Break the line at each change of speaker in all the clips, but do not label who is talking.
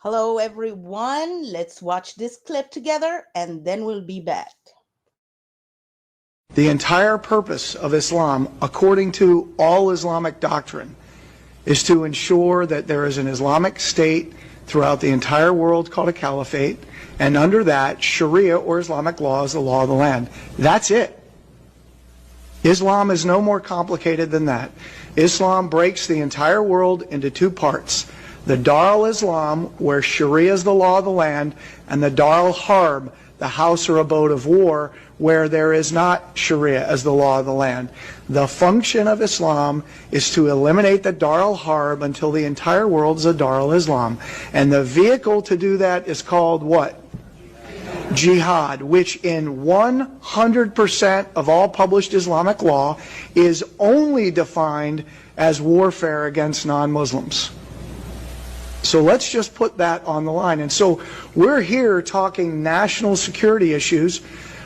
Hello, everyone. Let's watch this clip together and then we'll be back.
The entire purpose of Islam, according to all Islamic doctrine, is to ensure that there is an Islamic state throughout the entire world called a caliphate, and under that, Sharia or Islamic law is the law of the land. That's it. Islam is no more complicated than that. Islam breaks the entire world into two parts. The Dar al-Islam, where Sharia is the law of the land, and the Dar al-Harb, the house or abode of war, where there is not Sharia as the law of the land. The function of Islam is to eliminate the Dar al-Harb until the entire world is a Dar al-Islam. And the vehicle to do that is called what? Jihad, which in 100% of all published Islamic law is only defined as warfare against non-Muslims. So let's just put that on the line. And so we're here talking national security issues.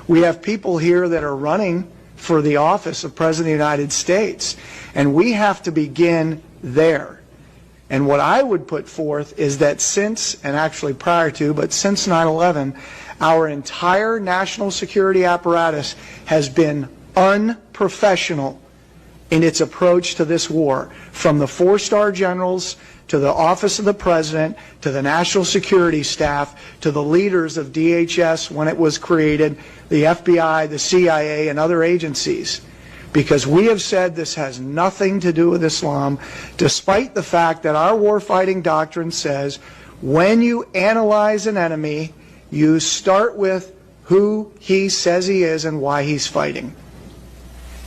We have people here that are running for the office of President of the United States, and we have to begin there. And what I would put forth is that since, and actually prior to, but since 9/11, our entire national security apparatus has been unprofessional in its approach to this war, from the four-star generals to the office of the president, to the national security staff, to the leaders of DHS when it was created, the FBI, the CIA, and other agencies. Because we have said this has nothing to do with Islam, despite the fact that our warfighting doctrine says when you analyze an enemy, you start with who he says he is and why he's fighting.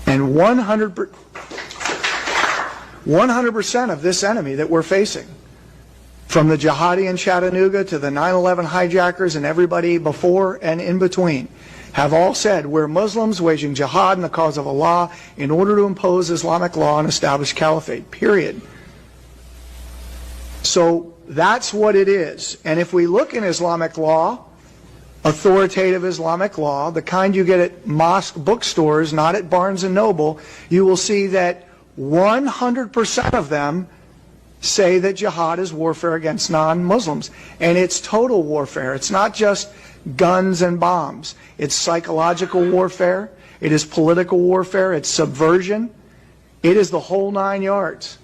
And 100% of this enemy that we're facing, from the jihadi in Chattanooga to the 9/11 hijackers and everybody before and in between, have all said we're Muslims waging jihad in the cause of Allah in order to impose Islamic law and establish caliphate, period. So that's what it is. And if we look in Islamic law, authoritative Islamic law, the kind you get at mosque bookstores, not at Barnes and Noble, you will see that 100% of them say that jihad is warfare against non-Muslims. And it's total warfare. It's not just guns and bombs. It's psychological warfare. It is political warfare. It's subversion. It is the whole 9 yards.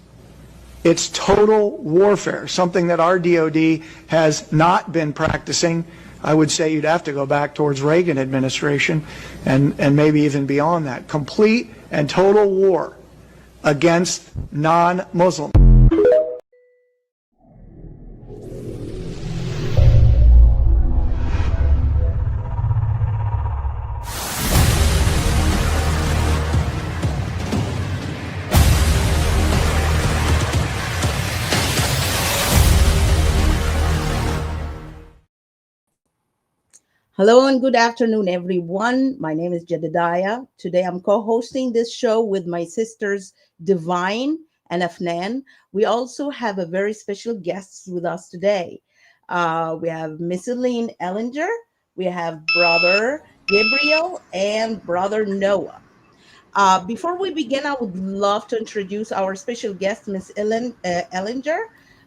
It's total warfare, something that our DOD has not been practicing. I would say you'd have to go back towards Reagan administration and maybe even beyond that. Complete and total war against non-Muslims.
Hello and good afternoon, everyone. My name is Jedediah. Today I'm co-hosting this show with my sisters Divine and Afnan. We also have a very special guest with us today. We have Miss Elaine Ellinger, we have Brother Gabriel, and Brother Noah. Before we begin, I would love to introduce our special guest, Miss Ellinger,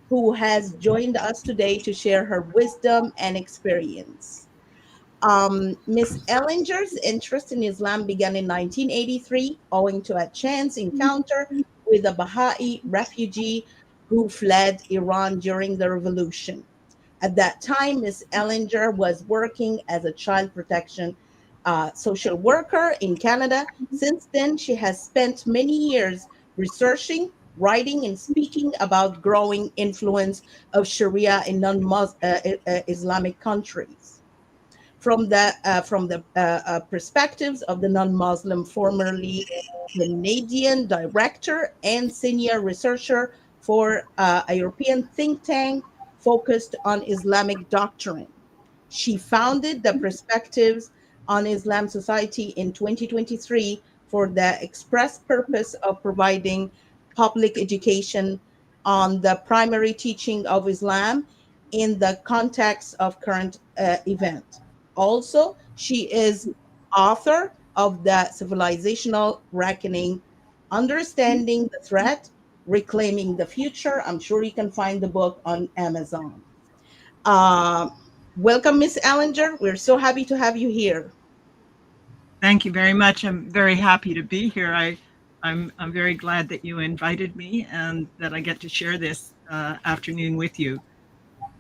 who has joined us today to share her wisdom and experience. Miss Ellinger's interest in Islam began in 1983, owing to a chance encounter with a Baha'i refugee who fled Iran during the revolution. At that time, Miss Ellinger was working as a child protection social worker in Canada. Since then, she has spent many years researching, writing, and speaking about growing influence of Sharia in non-Islamic countries from the perspectives of the non-Muslim, formerly Canadian director and senior researcher for a European think tank focused on Islamic doctrine. She founded the Perspectives on Islam Society in 2023 for the express purpose of providing public education on the primary teaching of Islam in the context of current event. Also, she is author of the Civilizational Reckoning, Understanding the Threat, Reclaiming the Future. I'm sure you can find the book on Amazon. Uh, Welcome, Miss Allinger. We're so happy to have you here.
Thank you very much. I'm very happy to be here. I'm very glad that you invited me and that I get to share this afternoon with you.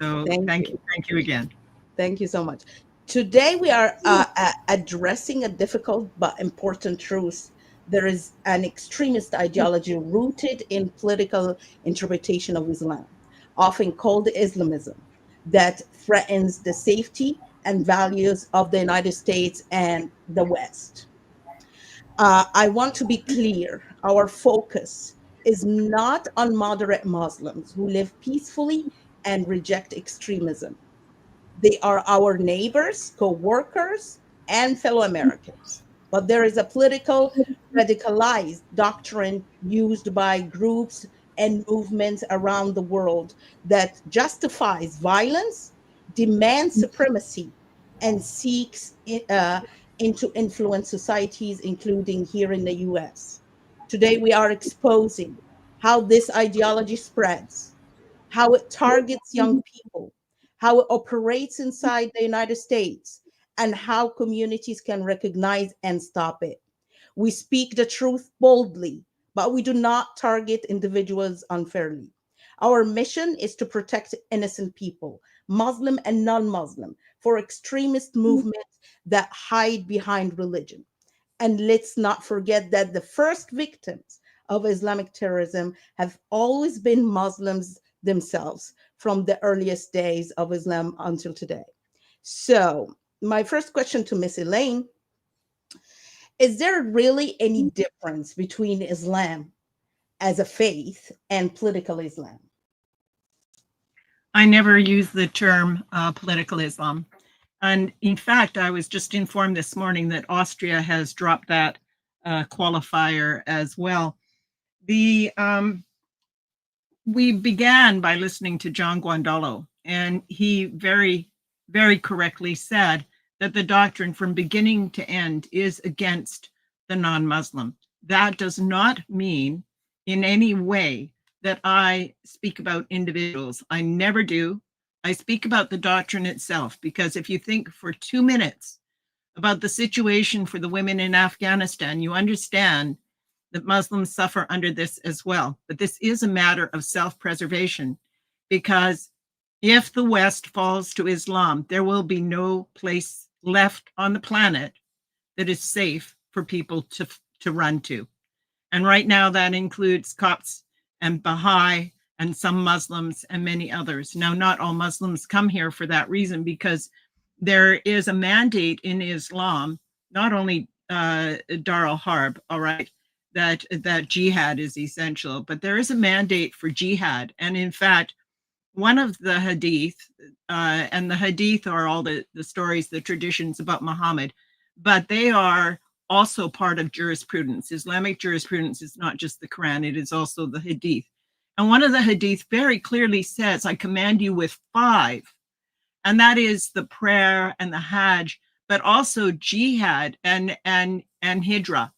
So
Thank you.
thank you again.
Thank you so much. Today, we are addressing a difficult but important truth. There is an extremist ideology rooted in political interpretation of Islam, often called Islamism, that threatens the safety and values of the United States and the West. I want to be clear. Our focus is not on moderate Muslims who live peacefully and reject extremism. They are our neighbors, co workers, and fellow Americans. But there is a political radicalized doctrine used by groups and movements around the world that justifies violence, demands supremacy, and seeks into influence societies, including here in the US. Today, we are exposing how this ideology spreads, how it targets young people, how it operates inside the United States, and how communities can recognize and stop it. We speak the truth boldly, but we do not target individuals unfairly. Our mission is to protect innocent people, Muslim and non Muslim, for extremist movements that hide behind religion. And let's not forget that the first victims of Islamic terrorism have always been Muslims themselves from the earliest days of Islam until today. So, my first question to Miss Elaine, is there really any difference between Islam as a faith and political Islam?
I never use the term political Islam. And in fact, I was just informed this morning that Austria has dropped that qualifier as well. The We began by listening to John Guandolo, and he very correctly said that the doctrine from beginning to end is against the non-Muslim. That does not mean in any way that I speak about individuals. I never do. I speak about the doctrine itself, because if you think for 2 minutes about the situation for the women in Afghanistan, you understand that Muslims suffer under this as well. But this is a matter of self-preservation, because if the West falls to Islam, there will be no place left on the planet that is safe for people to run to. And right now that includes Copts and Baha'i and some Muslims and many others. Now, not all Muslims come here for that reason, because there is a mandate in Islam, not only Dar al-Harb, all right, that jihad is essential, but there is a mandate for jihad. And in fact, one of the hadith, and the hadith are all the stories, the traditions about Muhammad, but they are also part of jurisprudence. Islamic jurisprudence is not just the Quran, it is also the hadith. And one of the hadith very clearly says, I command you with 5, and that is the prayer and the Hajj, but also jihad and hijrah.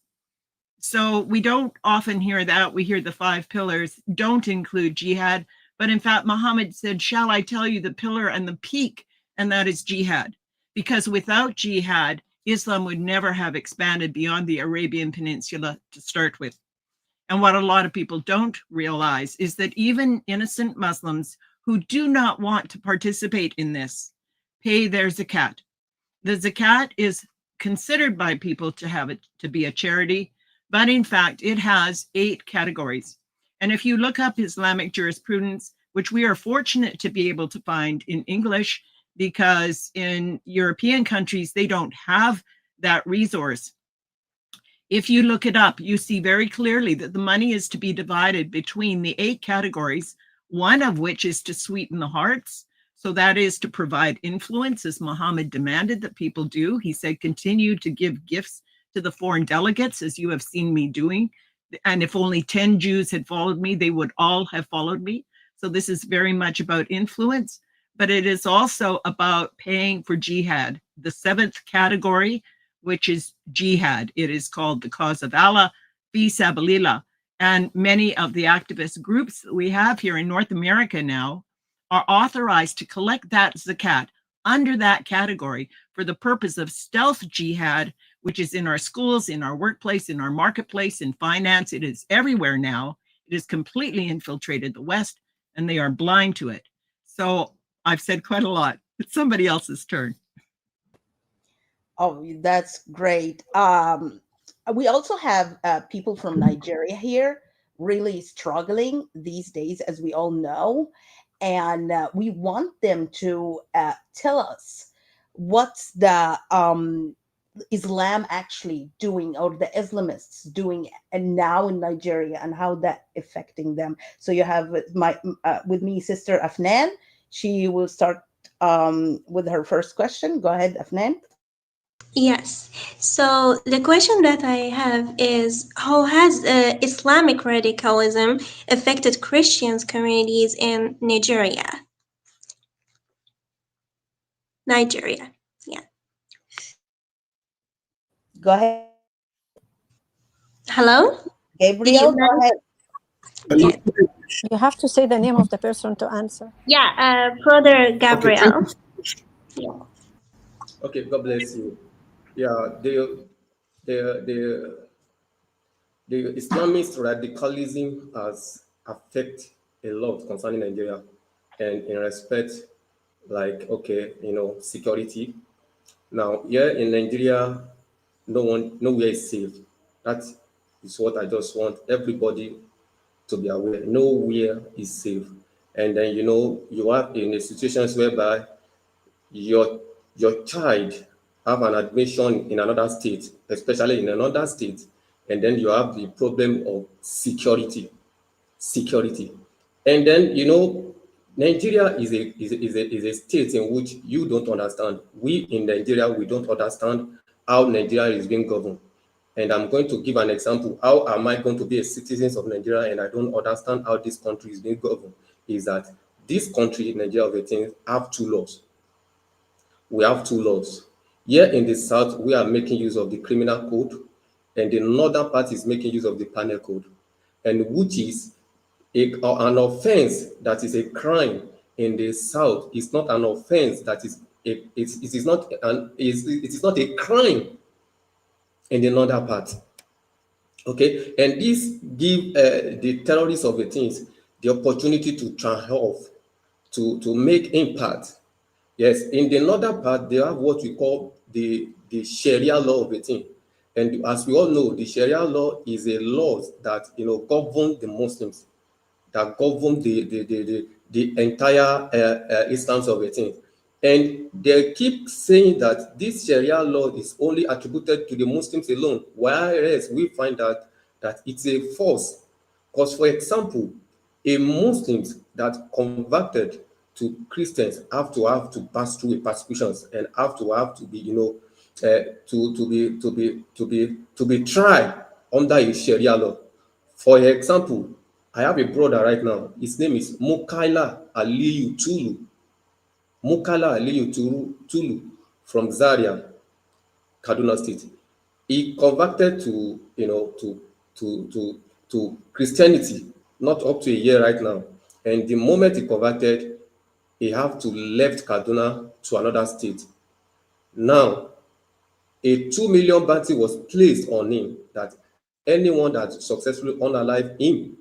So we don't often hear that. We hear the 5 pillars don't include jihad, but in fact, Muhammad said, shall I tell you the pillar and the peak? And that is jihad. Because without jihad, Islam would never have expanded beyond the Arabian Peninsula to start with. And what a lot of people don't realize is that even innocent Muslims who do not want to participate in this pay their zakat. The zakat is considered by people to have it to be a charity, but in fact, it has 8 categories. And if you look up Islamic jurisprudence, which we are fortunate to be able to find in English, because in European countries, they don't have that resource. If you look it up, you see very clearly that the money is to be divided between the 8 categories, one of which is to sweeten the hearts. So that is to provide influence, as Muhammad demanded that people do. He said, continue to give gifts to the foreign delegates, as you have seen me doing. And if only 10 Jews had followed me, they would all have followed me. So this is very much about influence, but it is also about paying for jihad. The 7th category, which is jihad. It is called the cause of Allah, fi sabilillah. And many of the activist groups that we have here in North America now are authorized to collect that zakat under that category for the purpose of stealth jihad, which is in our schools, in our workplace, in our marketplace, in finance. It is everywhere now. It has completely infiltrated the West, and they are blind to it. So I've said quite a lot. It's somebody else's turn.
Oh, that's great. We also have people from Nigeria here really struggling these days, as we all know. And we want them to tell us what's the Islam actually doing, or the Islamists doing, and now in Nigeria, and how that affecting them. So you have with me, Sister Afnan. She will start with her first question. Go ahead, Afnan.
Yes. So the question that I have is, how has Islamic radicalism affected Christians communities in Nigeria? Nigeria. Yeah.
Go ahead,
Hello? Did you
Gabriel. Go
guys?
ahead.
Yeah.
You have to say the name of the person to answer.
Yeah. Brother
Okay, thank
Gabriel.
you.
Yeah.
Okay, God bless you. Yeah, the the the Islamist radicalism has affected a lot concerning Nigeria, and in respect, like, okay, security. Now, here in Nigeria, nowhere is safe. That is what I just want everybody to be aware. Nowhere is safe. And then, you are in a situations whereby your your child have an admission in another state, especially in another state, and then you have the problem of security. And then, Nigeria is a state in which you don't understand. We in Nigeria, we don't understand how Nigeria is being governed. And I'm going to give an example. How am I going to be a citizen of Nigeria and I don't understand how this country is being governed? Is that this country, Nigeria of 18, have two laws. We have two laws. Here in the south, we are making use of the criminal code, and the northern part is making use of the penal code, and which is an offense that is a crime in the south is not an offense that is it is not it is not a crime in the northern part. Okay, and this give the terrorists of the things the opportunity to triumph, to make impact. Yes, in the northern part, they have what we call the Sharia law of the thing. And as we all know, the Sharia law is a law that govern the Muslims, that govern the entire instance of the thing. And they keep saying that this Sharia law is only attributed to the Muslims alone, whereas we find out that it's a false. Because, for example, a Muslims that converted to Christians have to pass through a persecutions and have to be, to be tried under a Sharia law. For example, I have a brother right now. His name is Mukaila Aliyu Tulu. Mukaila Aliyu Tulu from Zaria, Kaduna State. He converted to to Christianity not up to a year right now. And the moment he converted, he have to left Kaduna to another state. Now, a 2 million bounty was placed on him that anyone that successfully unalive him,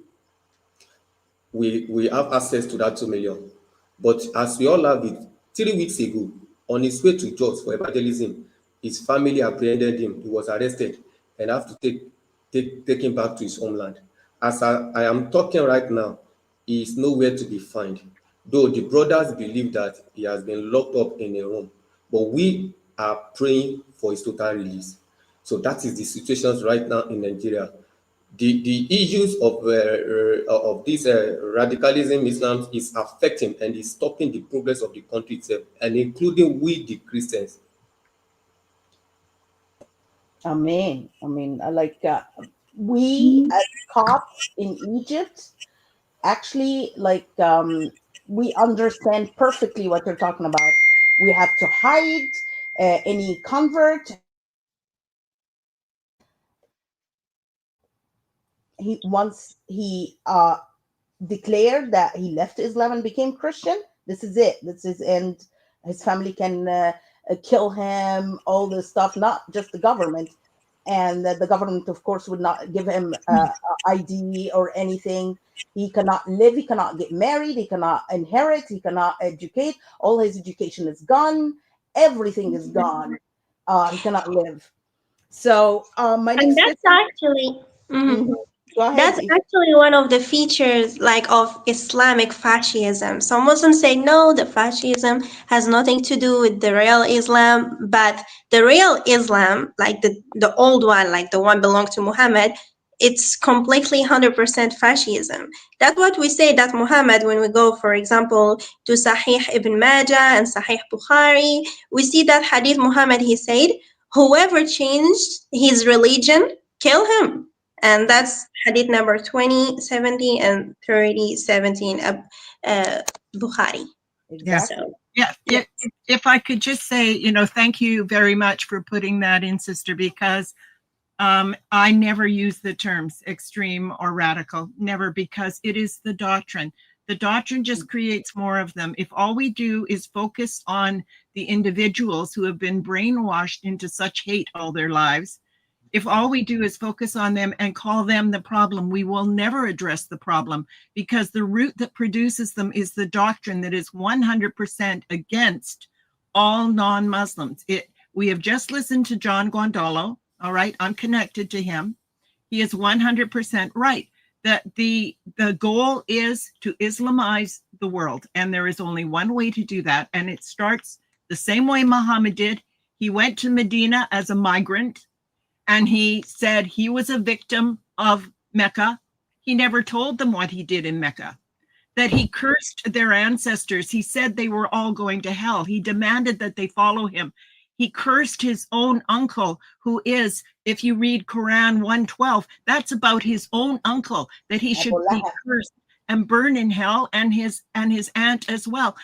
we have access to that 2 million. But as we all have it, 3 weeks ago, on his way to Jos for evangelism, his family apprehended him. He was arrested and have to take him back to his homeland. As I am talking right now, he is nowhere to be found. Though the brothers believe that he has been locked up in a room, but we are praying for his total release. So that is the situation right now in Nigeria. The issues of this radicalism Islam is affecting and is stopping the progress of the country itself, and including we the Christians.
Amen. I mean, we as Copts in Egypt, actually, we understand perfectly what you're talking about. We have to hide any convert. He once he declared that he left Islam and became Christian, This is it. This is, and his family can kill him, all this stuff, not just the government. And the government, of course, would not give him ID or anything. He cannot live, he cannot get married, he cannot inherit, he cannot educate. All his education is gone, everything is gone. He cannot live. So my
And
next
that's
question.
actually, mhm.
Mhm. Go ahead.
That's actually one of the features like of Islamic fascism. Some Muslims say no, the fascism has nothing to do with the real Islam, but the real Islam, like the old one, like the one belonged to Muhammad, it's completely 100% fascism. That's what we say that Muhammad, when we go, for example, to Sahih Ibn Majah and Sahih Bukhari, we see that Hadith Muhammad, he said, whoever changed his religion, kill him. And that's hadith number 2070 and 3017 of Bukhari.
Yeah.
Exactly.
So,
Yeah,
yeah.
if I could just say, thank you very much for putting that in, sister, because I never use the terms extreme or radical, never, because it is the doctrine. The doctrine just creates more of them. If all we do is focus on the individuals who have been brainwashed into such hate all their lives, if all we do is focus on them and call them the problem, we will never address the problem, because the root that produces them is the doctrine that is 100% against all non-Muslims. We have just listened to John Guandolo. All right, I'm connected to him. He is 100% right that the goal is to Islamize the world, and there is only one way to do that, and it starts the same way Muhammad did. He went to Medina as a migrant, and he said he was a victim of Mecca. He never told them what he did in Mecca, that he cursed their ancestors. He said they were all going to hell. He demanded that they follow him. He cursed his own uncle, who is, if you read Quran 112, that's about his own uncle, that he should
Abu
be
Lahab.
cursed and burn in hell, and his aunt as well.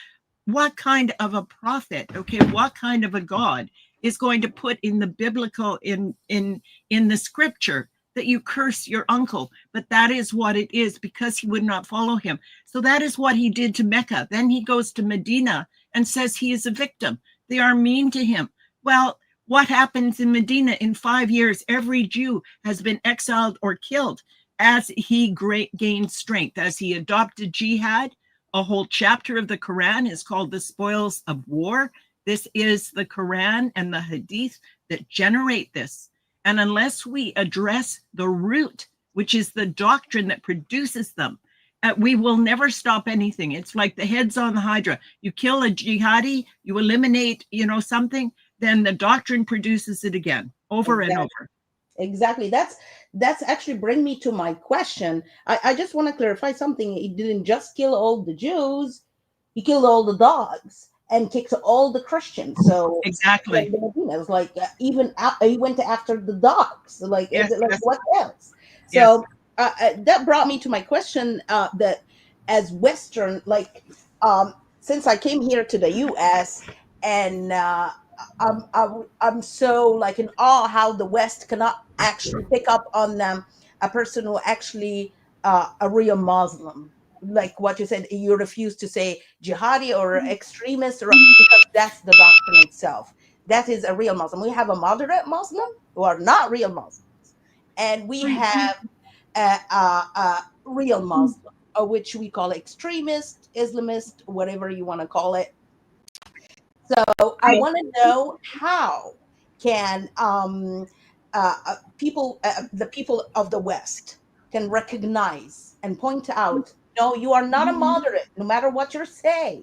What kind of a prophet, okay, what kind of a God is going to put in the biblical, in the scripture, that you curse your uncle? But that is what it is, because he would not follow him. So that is what he did to Mecca. Then he goes to Medina and says he is a victim. They are mean to him. Well, what happens in Medina in 5 years? Every Jew has been exiled or killed as he gained strength, as he adopted jihad. A whole chapter of the Quran is called the spoils of war. This is the Quran and the Hadith that generate this. And unless we address the root, which is the doctrine that produces them, we will never stop anything. It's like the heads on the Hydra. You kill a jihadi, you eliminate, something, then the doctrine produces it again, over and
Exactly.
over.
Exactly. That's actually bring me to my question. I just want to clarify something. He didn't just kill all the Jews, he killed all the dogs and kicked all the Christians. So
Exactly.
in the Medina, it was like even he went after the dogs. Like,
Yes,
like
yes,
what else?
yes.
So that brought me to my question. That as Western, like, since I came here to the U.S. and I'm so like in awe how the West cannot actually pick up on a person who actually a real Muslim. Like what you said, you refuse to say jihadi or extremist, or because that's the doctrine itself. That is a real Muslim. We have a moderate Muslim who are not real Muslims, and we have a real Muslim, which we call extremist, Islamist, whatever you want to call it. So I want to know how can the people of the West can recognize and point out, no, you are not a moderate, no matter what you say.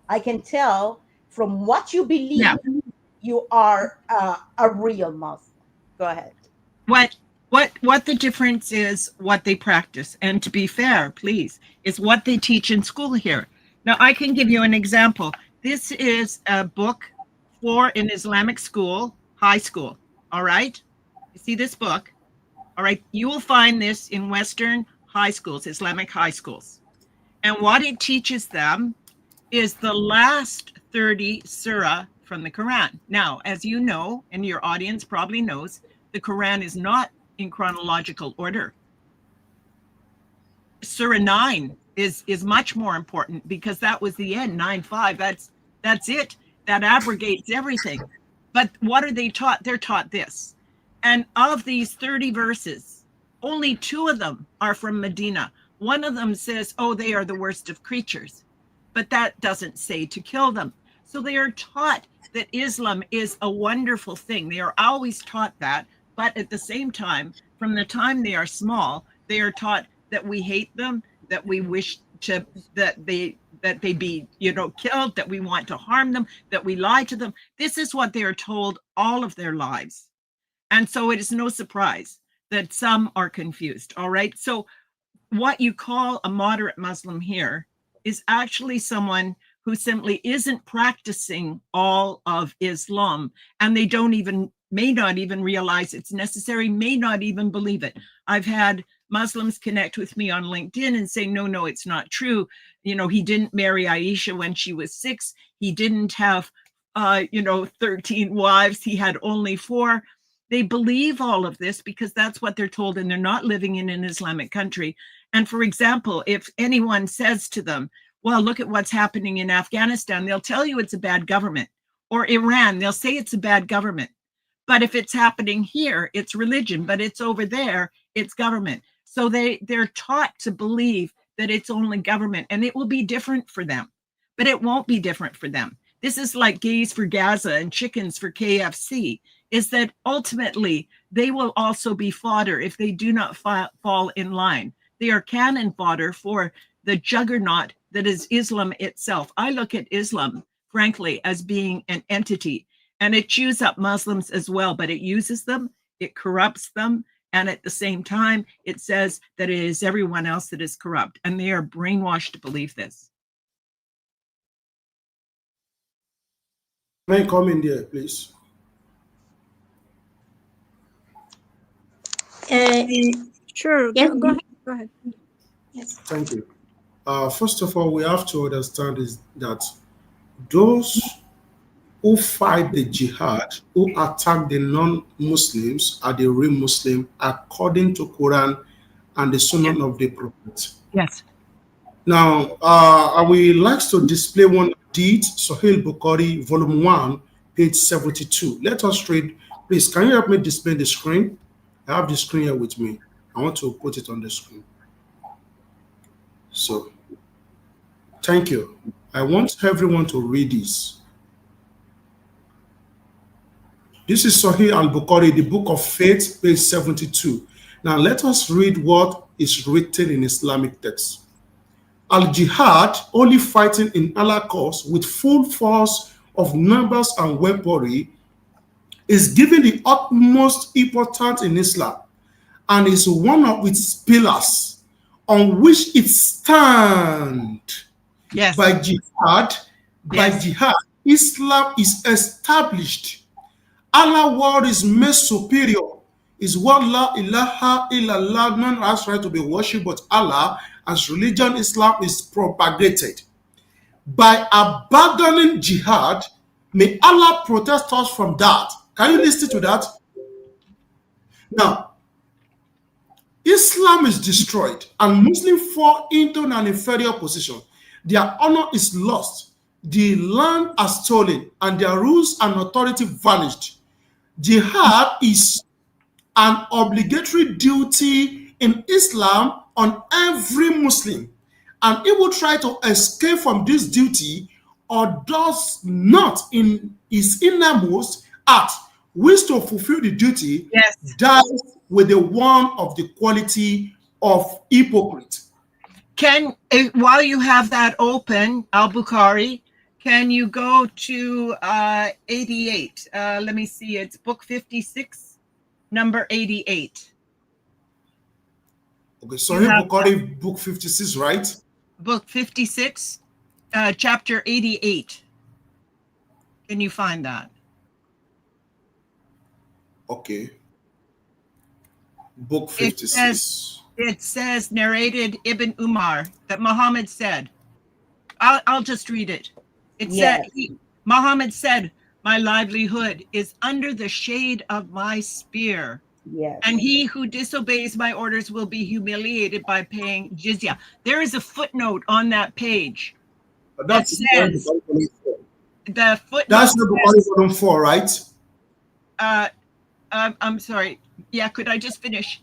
I can tell from what you
Yeah.
believe, you are a real Muslim. Go ahead.
what what the difference is, what they practice, and to be fair, please, is what they teach in school here. Now I can give you an example. This is a book for an Islamic school, high school. All right, you see this book? All right, you will find this in Western high schools, Islamic high schools, and what it teaches them is the last 30 surah from the Quran. Now, as you know, and your audience probably knows, the Quran is not in chronological order. Surah 9 is much more important, because that was the end, 9:5. That's it. That abrogates everything. But what are they taught? They're taught this. And of these 30 verses, only 2 of them are from Medina. One of them says, oh, they are the worst of creatures. But that doesn't say to kill them. So they are taught that Islam is a wonderful thing. They are always taught that. But at the same time, from the time they are small, they are taught that we hate them, that we wish to that they be, killed, that we want to harm them, that we lie to them. This is what they are told all of their lives. And so it is no surprise that some are confused. All right. So what you call a moderate Muslim here is actually someone who simply isn't practicing all of Islam, and they may not even realize it's necessary, may not even believe it. I've had Muslims connect with me on LinkedIn and say, no, it's not true. He didn't marry Aisha when she was 6. He didn't have, 13 wives. He had only 4. They believe all of this because that's what they're told, and they're not living in an Islamic country. And for example, if anyone says to them, well, look at what's happening in Afghanistan, they'll tell you it's a bad government. Or Iran, they'll say it's a bad government. But if it's happening here, it's religion, but it's over there, it's government. So they're taught to believe that it's only government, and it will be different for them, but it won't be different for them. This is like gays for Gaza and chickens for KFC, is that ultimately they will also be fodder if they do not fall in line. They are cannon fodder for the juggernaut that is Islam itself. I look at Islam, frankly, as being an entity, and it chews up Muslims as well, but it uses them, it corrupts them, and at the same time, it says that it is everyone else that is corrupt, and they are brainwashed to believe this.
May I come in there, please?
Sure,
Yes.
go ahead. Go ahead.
Yes.
Thank you. First of all, we have to understand is that those who fight the jihad, who attack the non-Muslims, are the real Muslim according to Quran and the Sunnah of the Prophet.
Yes.
Now, I will like to display one deed, Sahih Bukhari, Volume 1, page 72. Let us read. Please, can you help me display the screen? I have the screen here with me. I want to put it on the screen. So, thank you. I want everyone to read this. This is Sahih al-Bukhari, the Book of Faith, page 72. Now, let us read what is written in Islamic text. Al-Jihad, only fighting in Allah's cause with full force of numbers and weaponry, is given the utmost importance in Islam and is one of its pillars on which it stands.
Yes.
By jihad, Islam is established. Allah's word is made superior. Is what la ilaha illallah, none has right to be worshipped but Allah, as religion Islam is propagated. By abandoning jihad, may Allah protect us from that. Can you listen to that? Now, Islam is destroyed and Muslims fall into an inferior position. Their honor is lost, the land are stolen, and their rules and authority vanished. Jihad is an obligatory duty in Islam on every Muslim, and he will try to escape from this duty or does not in his innermost act wish to fulfill the duty,
Yes.
dies with the one of the quality of hypocrite.
While you have that open, Al-Bukhari, can you go to 88? Let me see, it's book 56, number 88.
Okay, sorry, Bukhari, book 56, right?
Book 56, chapter 88. Can you find that?
Okay. Book 56.
It says, narrated Ibn Umar, that Muhammad said, I'll just read it. It
Yes.
said, Muhammad said, my livelihood is under the shade of my spear.
Yes.
And he who disobeys my orders will be humiliated by paying jizya. There is a footnote on that page
But
that
that's
says, the footnote
that's not
says,
Bukhari volume 4, right?
I'm sorry. Yeah, could I just finish?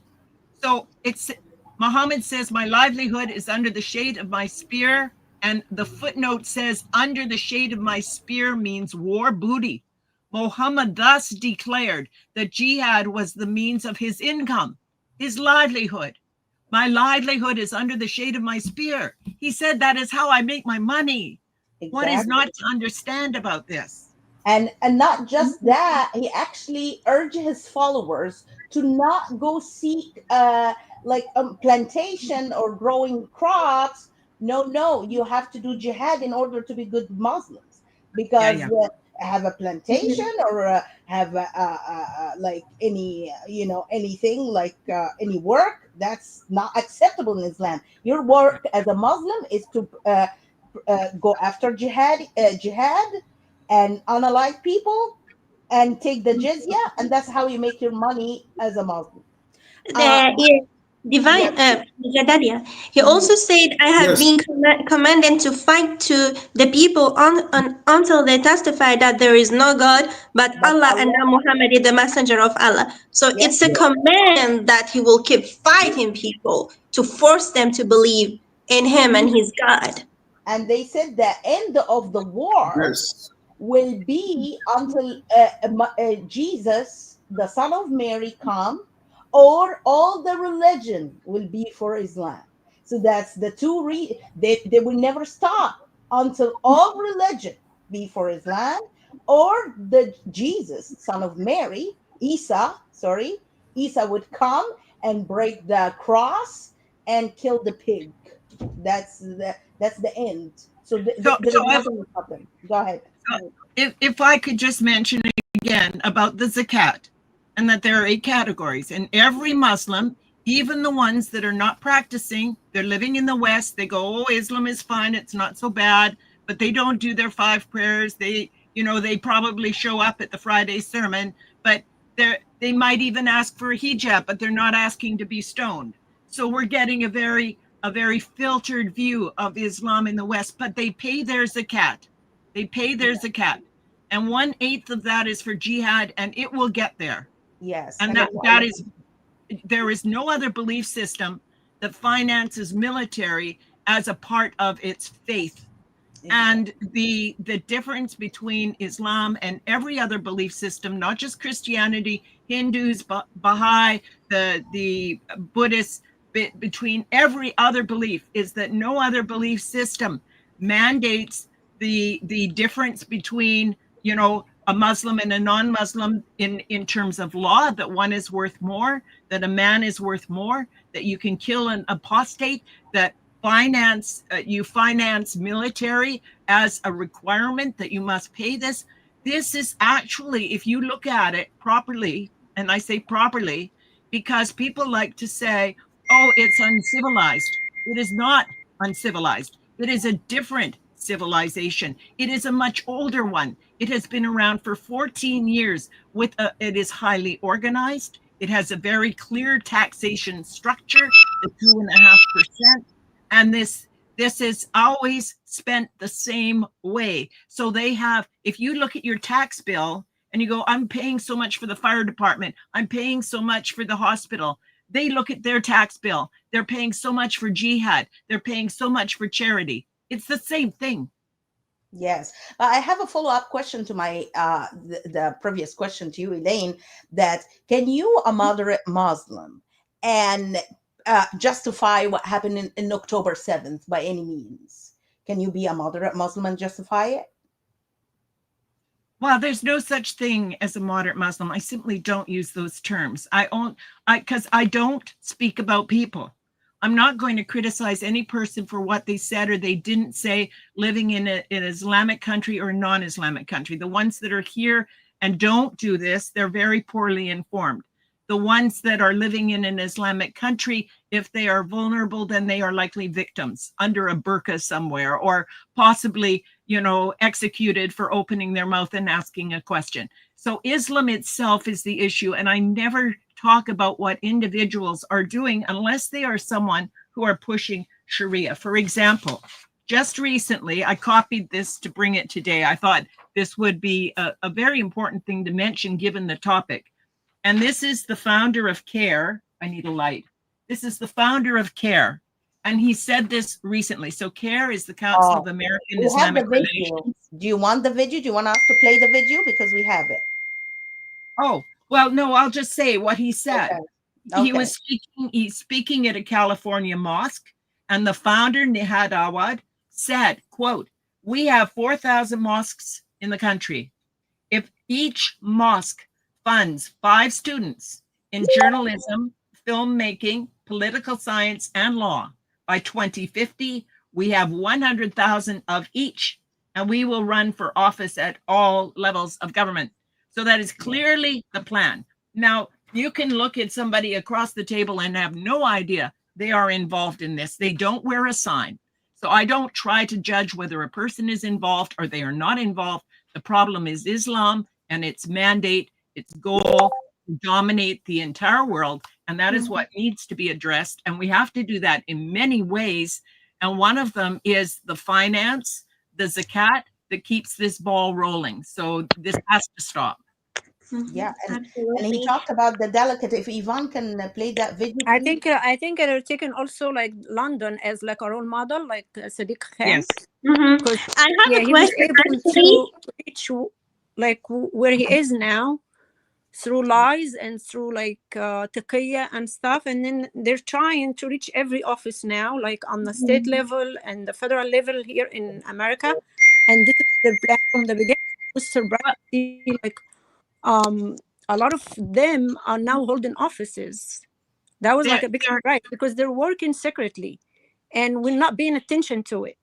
So it's Muhammad says, my livelihood is under the shade of my spear. And the footnote says, under the shade of my spear means war booty. Muhammad thus declared that jihad was the means of his income, his livelihood. My livelihood is under the shade of my spear. He said that is how I make my money.
Exactly.
What is not to understand about this?
And not just that, he actually urged his followers to not go seek like plantation or growing crops. No, you have to do jihad in order to be good Muslims, because
Yeah.
have a plantation or have like any anything like any work, that's not acceptable in Islam. Your work as a Muslim is to go after jihad and unalive people and take the jizya, and that's how you make your money as a Muslim.
Yeah,
Yes.
divine Jadadia. He
Mhm.
also said, I have
Yes.
been commanded to fight to the people until they testify that there is no God but
But
Allah, and
Allah,
that Muhammad is the messenger of Allah. So
yes,
it's a command that he will keep fighting people to force them to believe in him and his God.
and they said the end of the war
Yes.
will be until Jesus, the son of Mary, come, or all the religion will be for Islam. So that's the two they will never stop until all religion be for Islam, or the Jesus, son of Mary, Isa would come and break the cross and kill the pig. That's the end. So
So,
there
so
is
if,
nothing to stop them. Go ahead.
if I could just mention again about the zakat, and that there are 8 categories, and every Muslim, even the ones that are not practicing, they're living in the West, they go, oh, Islam is fine, it's not so bad, but they don't do their 5 prayers. They probably show up at the Friday sermon, but they might even ask for a hijab, but they're not asking to be stoned. So we're getting a very filtered view of Islam in the West, but they pay their zakat. They pay their zakat. And 1/8 of that is for jihad, and it will get there.
Yes,
And
and
there is no other belief system that finances military as a part of its faith. And the difference between Islam and every other belief system, not just Christianity, Hindus, Baha'i, the Buddhists, between every other belief, is that no other belief system mandates the difference between a Muslim and a non-Muslim in terms of law, that one is worth more, that a man is worth more, that you can kill an apostate, that you finance military as a requirement, that you must pay this. This is actually, if you look at it properly, and I say properly because people like to say, oh, it's uncivilized. It is not uncivilized. It is a different civilization. It is a much older one. It has been around for 14 years. It is highly organized. It has a very clear taxation structure, the 2.5%. And this is always spent the same way. So they have, if you look at your tax bill and you go, I'm paying so much for the fire department, I'm paying so much for the hospital. They look at their tax bill. They're paying so much for jihad. They're paying so much for charity. It's the same thing.
yes. I have a follow-up question to my the previous question to you, Elaine. That can you, a moderate Muslim, and justify what happened in October 7th by any means? Can you be a moderate Muslim and justify it?
Well, there's no such thing as a moderate Muslim. I simply don't use those terms. Because I don't speak about people. I'm not going to criticize any person for what they said or they didn't say, living in an Islamic country or non-Islamic country. The ones that are here and don't do this, they're very poorly informed. the ones that are living in an Islamic country, if they are vulnerable, then they are likely victims under a burqa somewhere, or possibly, executed for opening their mouth and asking a question. So Islam itself is the issue. And I never talk about what individuals are doing unless they are someone who are pushing Sharia. For example, just recently, I copied this to bring it today. I thought this would be a very important thing to mention given the topic. And this is the founder of CARE. I need a light. This is the founder of CARE. And he said this recently. So CARE is the Council of American Islamic Relations.
Do you want the video? Do you want us to play the video? Because we have it.
Oh, well, no, I'll just say what he said.
Okay.
He was speaking at a California mosque, and the founder, Nihad Awad, said, quote, "We have 4,000 mosques in the country. If each mosque funds 5 students in journalism, filmmaking, political science, and law, by 2050, we have 100,000 of each, and we will run for office at all levels of government." So that is clearly the plan. Now, you can look at somebody across the table and have no idea they are involved in this. They don't wear a sign. So I don't try to judge whether a person is involved or they are not involved. The problem is Islam and its mandate, its goal to dominate the entire world. And that is what needs to be addressed. And we have to do that in many ways. And one of them is the finance, the zakat that keeps this ball rolling. So this has to stop.
Yeah, and he talked about the delicate. If Yvonne can play that video, please.
I think they're taking also like London as like a role model, like Sadiq Khan.
Yes.
I have a
he was
question.
able to reach like where he is now through lies and through like taqiyya and stuff, and then they're trying to reach every office now, like on the state level and the federal level here in America, and this is their plan from the beginning. I was surprised to see like a lot of them are now holding offices. That was like a big surprise because they're working secretly and we're not paying attention to it.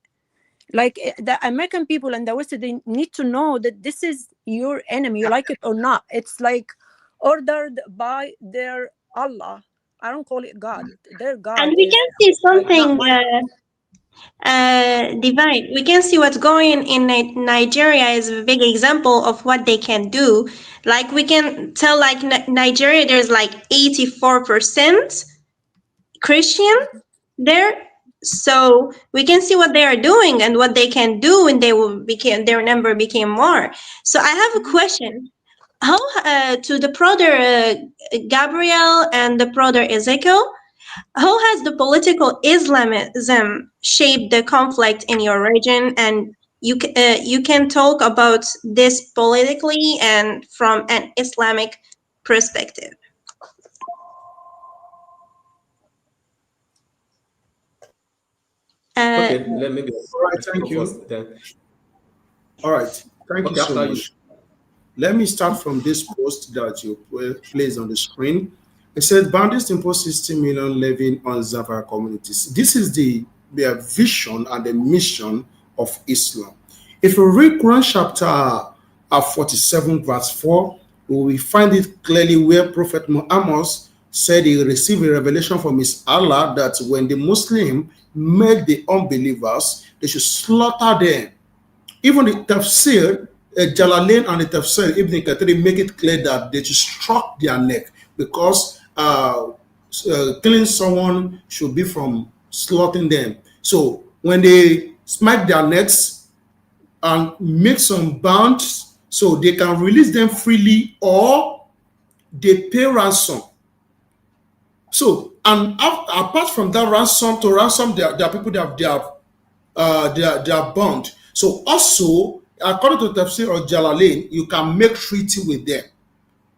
Like the American people and the West, they need to know that this is your enemy, you like it or not. It's like ordered by their Allah. I don't call it God. Their God.
And we can see something divine. We can see what's going in Nigeria is a big example of what they can do. Like we can tell, like Nigeria, there's like 84% Christian there. So we can see what they are doing and what they can do when they will their number became more. So I have a question. How to the brother Gabriel and the brother Ezekiel? How has the political Islamism shaped the conflict in your region? And you can talk about this politically and from an Islamic perspective.
Okay, let me.
All right, thank you.
First, then.
All right, thank you so much. Let me start from this post that you placed on the screen. It said, bandits impose 60 million levy on Zamfara communities. This is their vision and the mission of Islam. If you read Quran chapter 47, verse 4, we find it clearly where Prophet Muhammad said he received a revelation from his Allah that when the Muslim met the unbelievers, they should slaughter them. Even the tafsir, Jalalain and the tafsir, Ibn Kathir make it clear that they should struck their neck because killing someone should be from slaughtering them. So when they smite their necks and make some bounds so they can release them freely or they pay ransom. So, and apart from that ransom, to ransom their people that they are bound. So also, according to Tafsir or Jalalain, you can make treaty with them.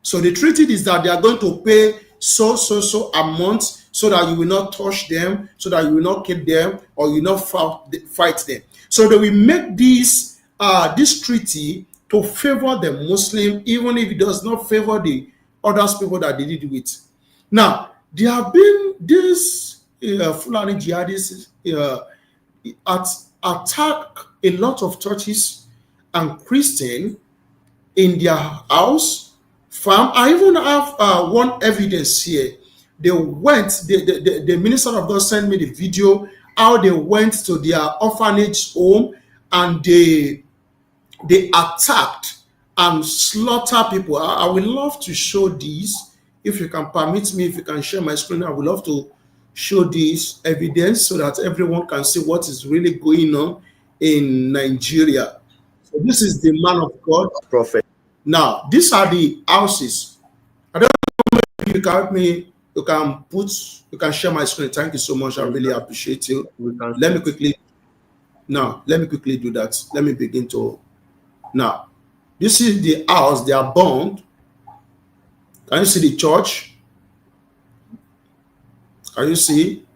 So the treaty is that they are going to pay so amount so that you will not touch them, so that you will not kill them, or you will not fight them. So they will make this treaty to favor the Muslim, even if it does not favor the other people that they did it with. Now, there have been these Fulani jihadists attack a lot of churches and Christians in their house, Fam, I even have one evidence here. They went, the minister of God sent me the video how they went to their orphanage home and they attacked and slaughtered people. I would love to show this. If you can permit me, if you can share my screen, I would love to show this evidence so that everyone can see what is really going on in Nigeria. So this is the man of God.
Prophet.
Now, these are the houses. I don't know if you can help me. You can share my screen. Thank you so much. I really appreciate you. Let me quickly do that. Let me begin to. Now, this is the house they are burned. Can you see the church? Can you see?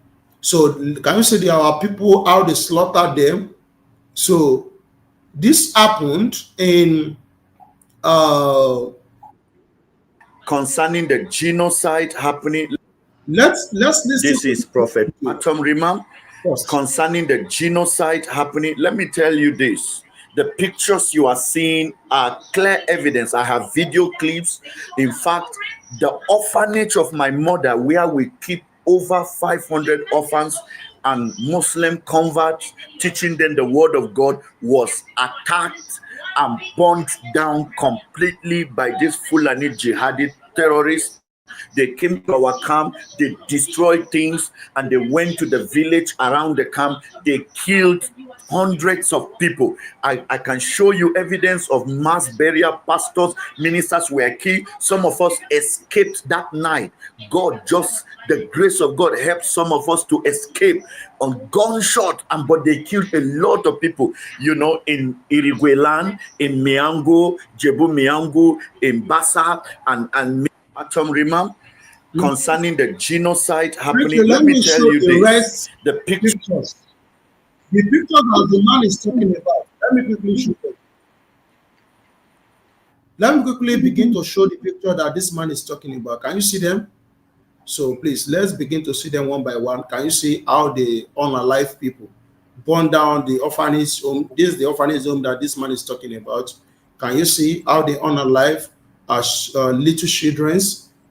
So, can you see there are people how they slaughtered them? So, this happened in
concerning the genocide happening.
Let's listen.
This is Prophet Atom Rimam. Concerning the genocide happening, let me tell you this. The pictures you are seeing are clear evidence. I have video clips. In fact, the orphanage of my mother, where we keep over 500 orphans and Muslim converts, teaching them the word of God, was attacked and burned down completely by these Fulani jihadi terrorists. They came to our camp, they destroyed things, and they went to the village around the camp. They killed hundreds of people. I can show you evidence of mass burial. Pastors, ministers were killed. Some of us escaped that night. The grace of God helped some of us to escape on gunshot, but they killed a lot of people. You know, in Irigweland, in Miango, Jebu Miango, in Bassa, and Atom Rimam. Concerning the genocide happening, let me tell you this. The pictures.
The pictures that the man is talking about. Let me quickly show them. Let me quickly begin to show the picture that this man is talking about. Can you see them? So please, let's begin to see them one by one. Can you see how the unalive people burn down the orphanage home? This is the orphanage home that this man is talking about. Can you see how the unalive are little children?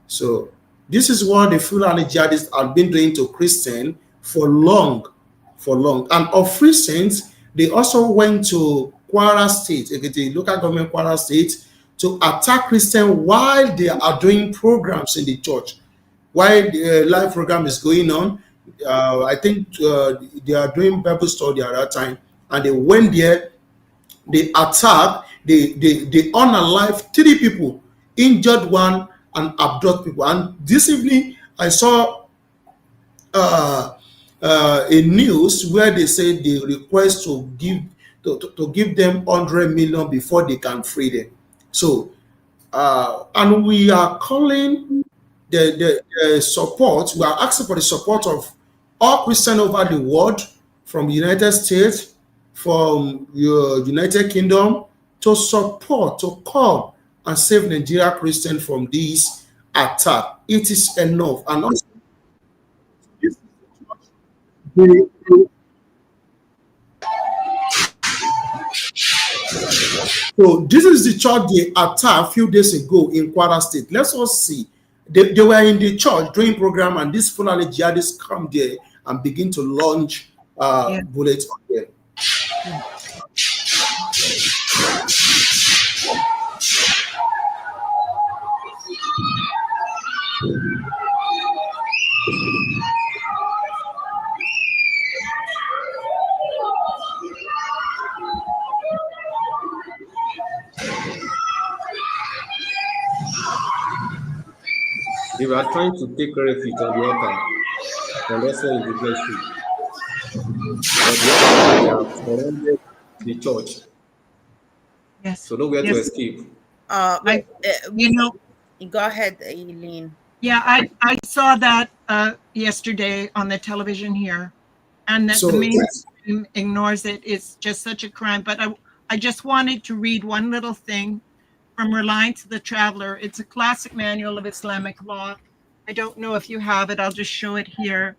So this is what the Fulani jihadists have been doing to Christians for long. And of recent, they also went to Kwara State, the local government Kwara State, to attack Christians while they are doing programs in the church. While the live program is going on, I think they are doing Bible study at that time, and they went there, they attacked, they unalive 3 people, injured 1, and abduct people. And this evening, I saw a news where they said they request to give them 100 million before they can free them. So, and we are calling the support. We are asking for the support of all Christians over the world, from the United States, from your United Kingdom, to support, to come and save Nigeria Christians from this attack. It is enough. And also, so this is the church they attacked a few days ago in Kwara State. Let's all see. They were in the church doing program, and these Fulani jihadists come there and begin to launch bullets on them.
They were trying to take refuge on the altar and also in the vestry. But the altar have surrounded the church.
Yes.
So nowhere to escape.
Go ahead, Eileen.
Yeah, I saw that yesterday on the television here, and that the mainstream ignores it. It's just such a crime. But I just wanted to read one little thing from Reliance to the Traveler. It's a classic manual of Islamic law. I don't know if you have it. I'll just show it here.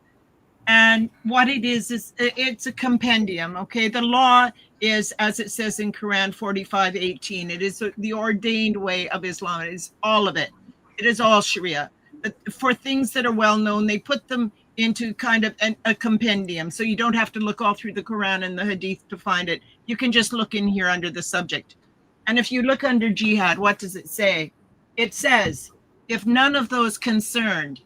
And what it is it's a compendium, okay? The law is, as it says in Quran 45:18, it is the ordained way of Islam. It is all of it. It is all Sharia. But for things that are well known, they put them into kind of a compendium. So you don't have to look all through the Quran and the Hadith to find it. You can just look in here under the subject. And if you look under jihad, what does it say? It says, if none of those concerned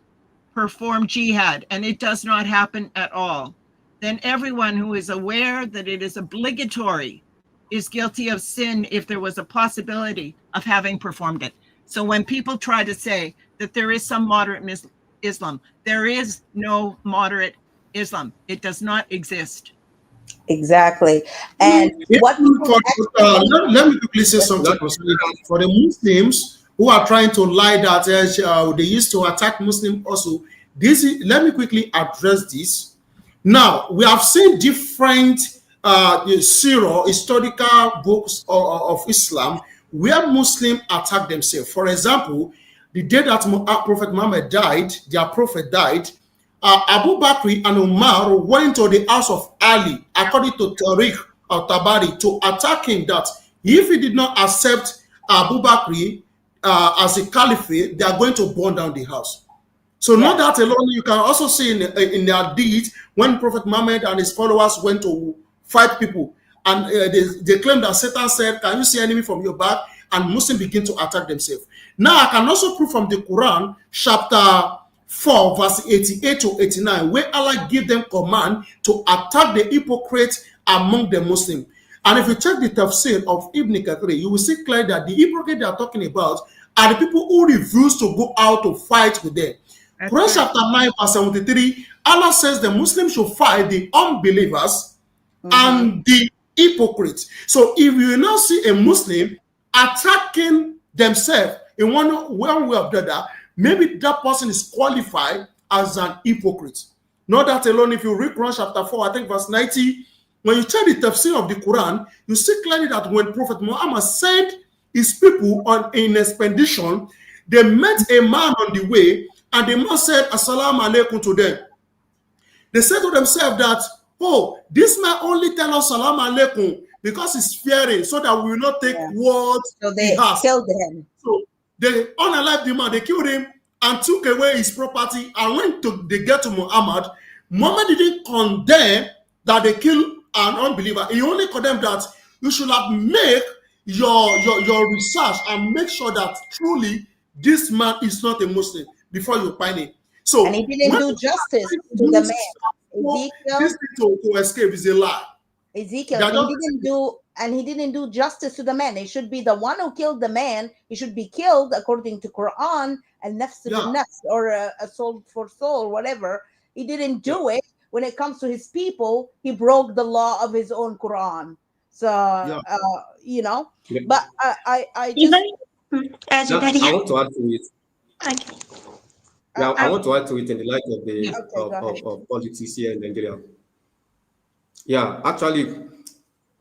perform jihad, and it does not happen at all, then everyone who is aware that it is obligatory is guilty of sin if there was a possibility of having performed it. So when people try to say that there is some moderate Islam, there is no moderate Islam. It does not exist.
Exactly. And what
let me quickly say something concerning that. For the Muslims who are trying to lie that they used to attack Muslims also, let me quickly address this. Now, we have seen different historical books of Islam where Muslims attack themselves. For example, the day that Prophet Muhammad died, their prophet died, Abu Bakr and Umar went to the house of Ali, according to Tariq al-Tabari, to attack him that if he did not accept Abu Bakr as a caliphate, they are going to burn down the house. So not that alone, you can also see in their deeds when Prophet Muhammad and his followers went to fight people, and they claim that Satan said, can you see enemy from your back? And Muslims begin to attack themselves. Now I can also prove from the Quran, chapter 4, verse 88 to 89, where Allah gives them command to attack the hypocrites among the Muslims. And if you check the tafsir of Ibn Kathir, you will see clearly that the hypocrites they are talking about are the people who refuse to go out to fight with them. Quran chapter 9, verse 73, Allah says the Muslims should fight the unbelievers and the hypocrites. So if you now see a Muslim attacking themselves in one way or the other, maybe that person is qualified as an hypocrite. Not that alone, if you read Quran chapter 4, I think verse 90, when you check the tafsir of the Quran, you see clearly that when Prophet Muhammad sent his people on an expedition, they met a man on the way, and the man said, Assalamu alaikum to them. They said to themselves that, oh, this man only tell us Assalamu alaikum because he's fearing, so that we will not take words.
So they killed him.
So they unalived the man, they killed him and took away his property. And when they get to Muhammad, Muhammad didn't condemn that they killed an unbeliever. He only condemned that you should have made your research and make sure that truly this man is not a Muslim before you find him. So
and he didn't do justice to the man.
This thing to escape is a lie.
Ezekiel, he didn't do justice to the man. It should be the one who killed the man. He should be killed according to Quran and nafs to nafs, or a soul for soul, whatever. He didn't do it. When it comes to his people, he broke the law of his own Quran. So but I just
I want to add to it.
Okay.
Now, I want to add to it in the light of the of politics here in Nigeria. Yeah, actually,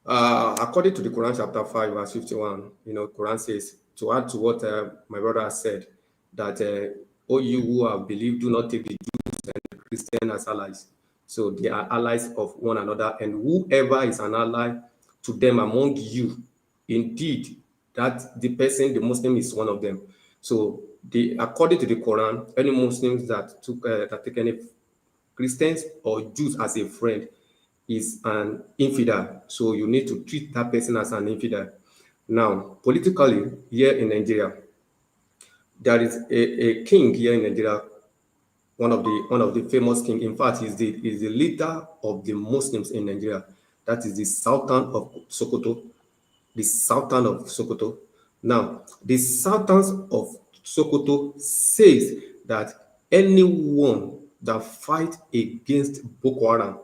according to the Quran chapter 5, verse 51, Quran says, to add to what my brother has said, that all you who have believed, do not take the Jews and the Christians as allies. So they are allies of one another, and whoever is an ally to them among you, indeed, that the person, the Muslim, is one of them. So according to the Quran, any Muslims that take any Christians or Jews as a friend is an infidel. So you need to treat that person as an infidel. Now, politically, here in Nigeria, there is a king here in Nigeria, one of the famous king. In fact, he's the leader of the Muslims in Nigeria. That is the Sultan of Sokoto. The Sultan of Sokoto. Now, the Sultan of Sokoto says that anyone that fight against Boko Haram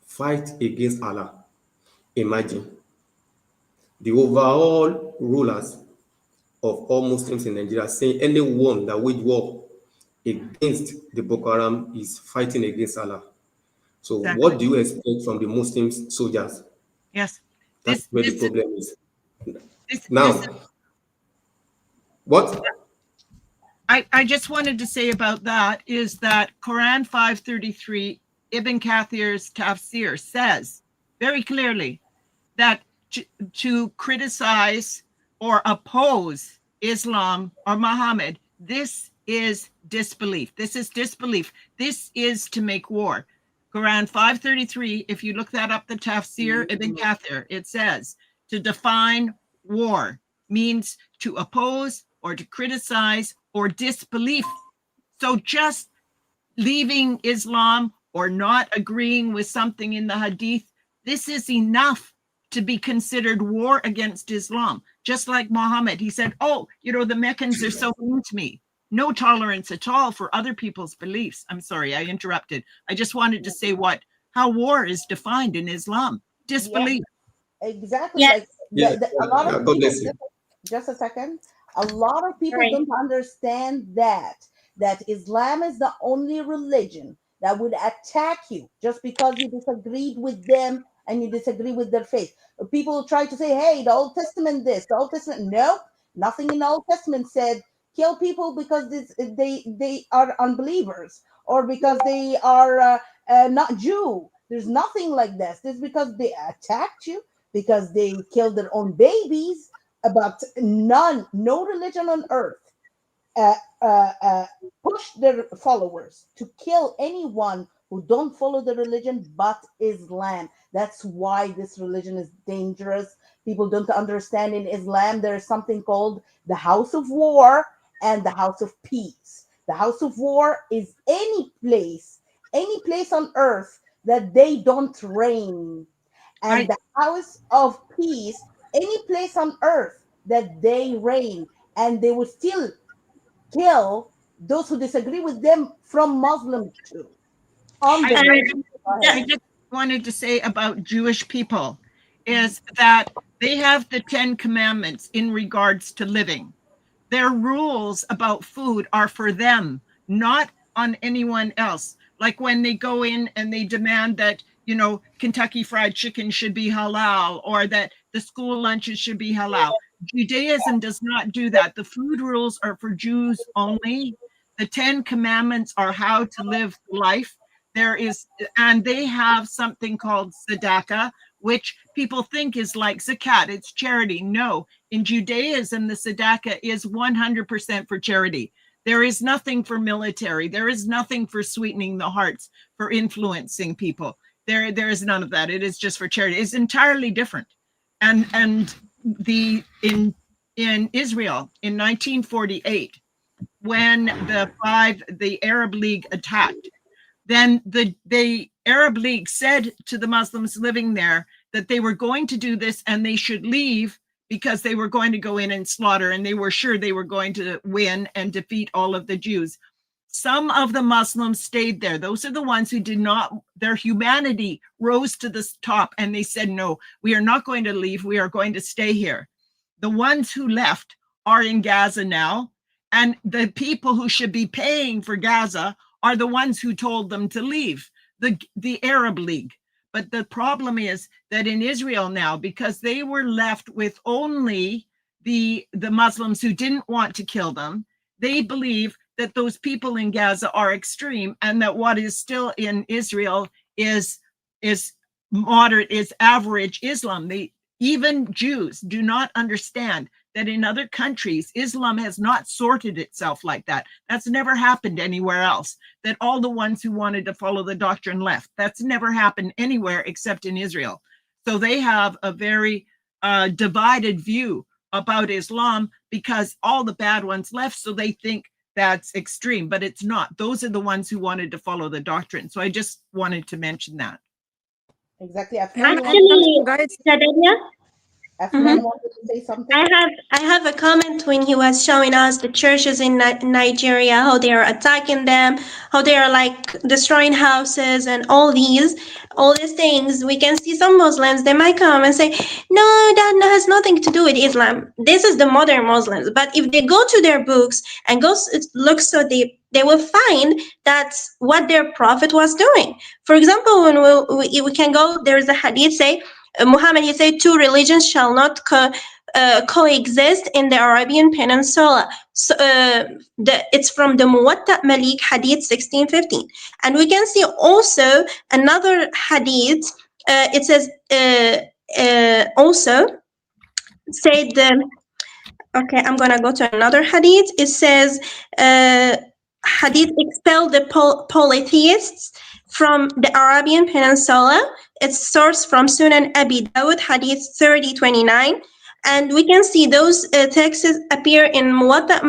fight against Allah. Imagine. The overall rulers of all Muslims in Nigeria saying anyone that wage war against the Boko Haram is fighting against Allah. So what do you expect from the Muslim soldiers?
Yes.
That's where the problem is.
Now,
what?
I just wanted to say about that is that Quran 5:33 Ibn Kathir's tafsir says very clearly that to criticize or oppose Islam or Muhammad, this is disbelief. This is disbelief. This is to make war. Quran 533, if you look that up, the tafsir Ibn Kathir, it says to define war means to oppose or to criticize or disbelief. So just leaving Islam or not agreeing with something in the hadith, this is enough to be considered war against Islam. Just like Muhammad, he said, oh, the Meccans are so mean to me. No tolerance at all for other people's beliefs. I'm sorry, I interrupted. I just wanted to say how war is defined in Islam. Disbelief.
Yeah, exactly.
Yes.
Like
Yeah,
a lot of
God
people,
bless you.
just a second. A lot of people
Right.
don't understand that Islam is the only religion that would attack you just because you disagreed with them and you disagree with their faith. People try to say, hey, the Old Testament this, the Old Testament. Nope, nothing in the Old Testament said kill people because they are unbelievers or because they are not Jew. There's nothing like this. This is because they attacked you, because they killed their own babies. But no religion on earth uh, push their followers to kill anyone who don't follow the religion but Islam. That's why this religion is dangerous. People don't understand in Islam there is something called the house of war and the house of peace. The house of war is any place on earth that they don't reign. And the house of peace, any place on earth that they reign, and they will still kill those who disagree with them from Muslims too. On the
I just wanted to say about Jewish people is that they have the 10 commandments in regards to living. Their rules about food are for them, not on anyone else. Like when they go in and they demand that, Kentucky Fried Chicken should be halal or that the school lunches should be halal. Judaism does not do that. The food rules are for Jews only. The 10 commandments are how to live life. And they have something called tzedakah, which people think is like zakat. It's charity. No, in Judaism, the tzedakah is 100% for charity. There is nothing for military. There is nothing for sweetening the hearts, for influencing people. There is none of that. It is just for charity. It's entirely different. And in Israel in 1948, when the Arab League attacked, then the Arab League said to the Muslims living there that they were going to do this and they should leave because they were going to go in and slaughter, and they were sure they were going to win and defeat all of the Jews. Some of the Muslims stayed there. Those are the ones who did not, their humanity rose to the top and they said, no, we are not going to leave. We are going to stay here. The ones who left are in Gaza now, and the people who should be paying for Gaza are the ones who told them to leave, the Arab League. But the problem is that in Israel now, because they were left with only the Muslims who didn't want to kill them, they believe that those people in Gaza are extreme, and that what is still in Israel is moderate, is average Islam. Even Jews do not understand that in other countries, Islam has not sorted itself like that. That's never happened anywhere else, that all the ones who wanted to follow the doctrine left. That's never happened anywhere except in Israel. So they have a very divided view about Islam because all the bad ones left, so they think that's extreme, but it's not. Those are the ones who wanted to follow the doctrine. So I just wanted to mention that.
Exactly.
Actually, Sadania,
Afnan wanted to say something.
I have a comment when he was showing us the churches in Nigeria, how they are attacking them, how they are like destroying houses and all these things. We can see some Muslims, they might come and say, no, that has nothing to do with Islam. This is the modern Muslims. But if they go to their books and look so deep, they will find that's what their prophet was doing. For example, when we can go, there is a hadith say, Muhammad, he said, two religions shall not coexist in the Arabian Peninsula. So, it's from the Muwatta Malik Hadith 1615. And we can see also another Hadith. It says also said, okay, I'm gonna go to another Hadith. It says, Hadith expel the polytheists from the Arabian Peninsula. It's sourced from Sunan Abi Dawud, Hadith 3029. And we can see those texts appear in Muwatta,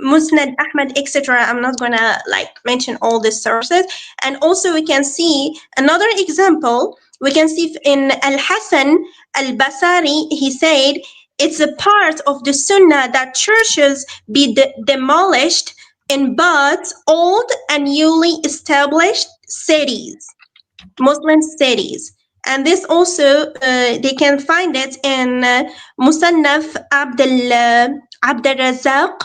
Musnad Ahmad, etc. I'm not gonna mention all the sources. And also we can see another example. We can see in Al-Hasan al-Basari, he said, it's a part of the Sunnah that churches be demolished in both old and newly established cities, Muslim cities. And this also, they can find it in Musannaf Abd al-Razaq,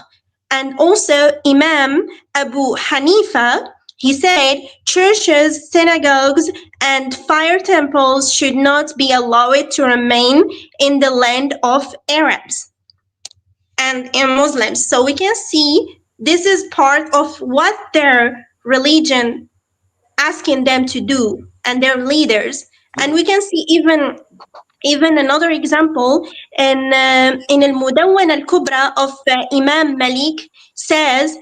and also Imam Abu Hanifa. He said churches, synagogues, and fire temples should not be allowed to remain in the land of Arabs and in Muslims. So we can see this is part of what their religion asking them to do and their leaders. And we can see even another example in Al-Mudawwana Al-Kubra of Imam Malik says,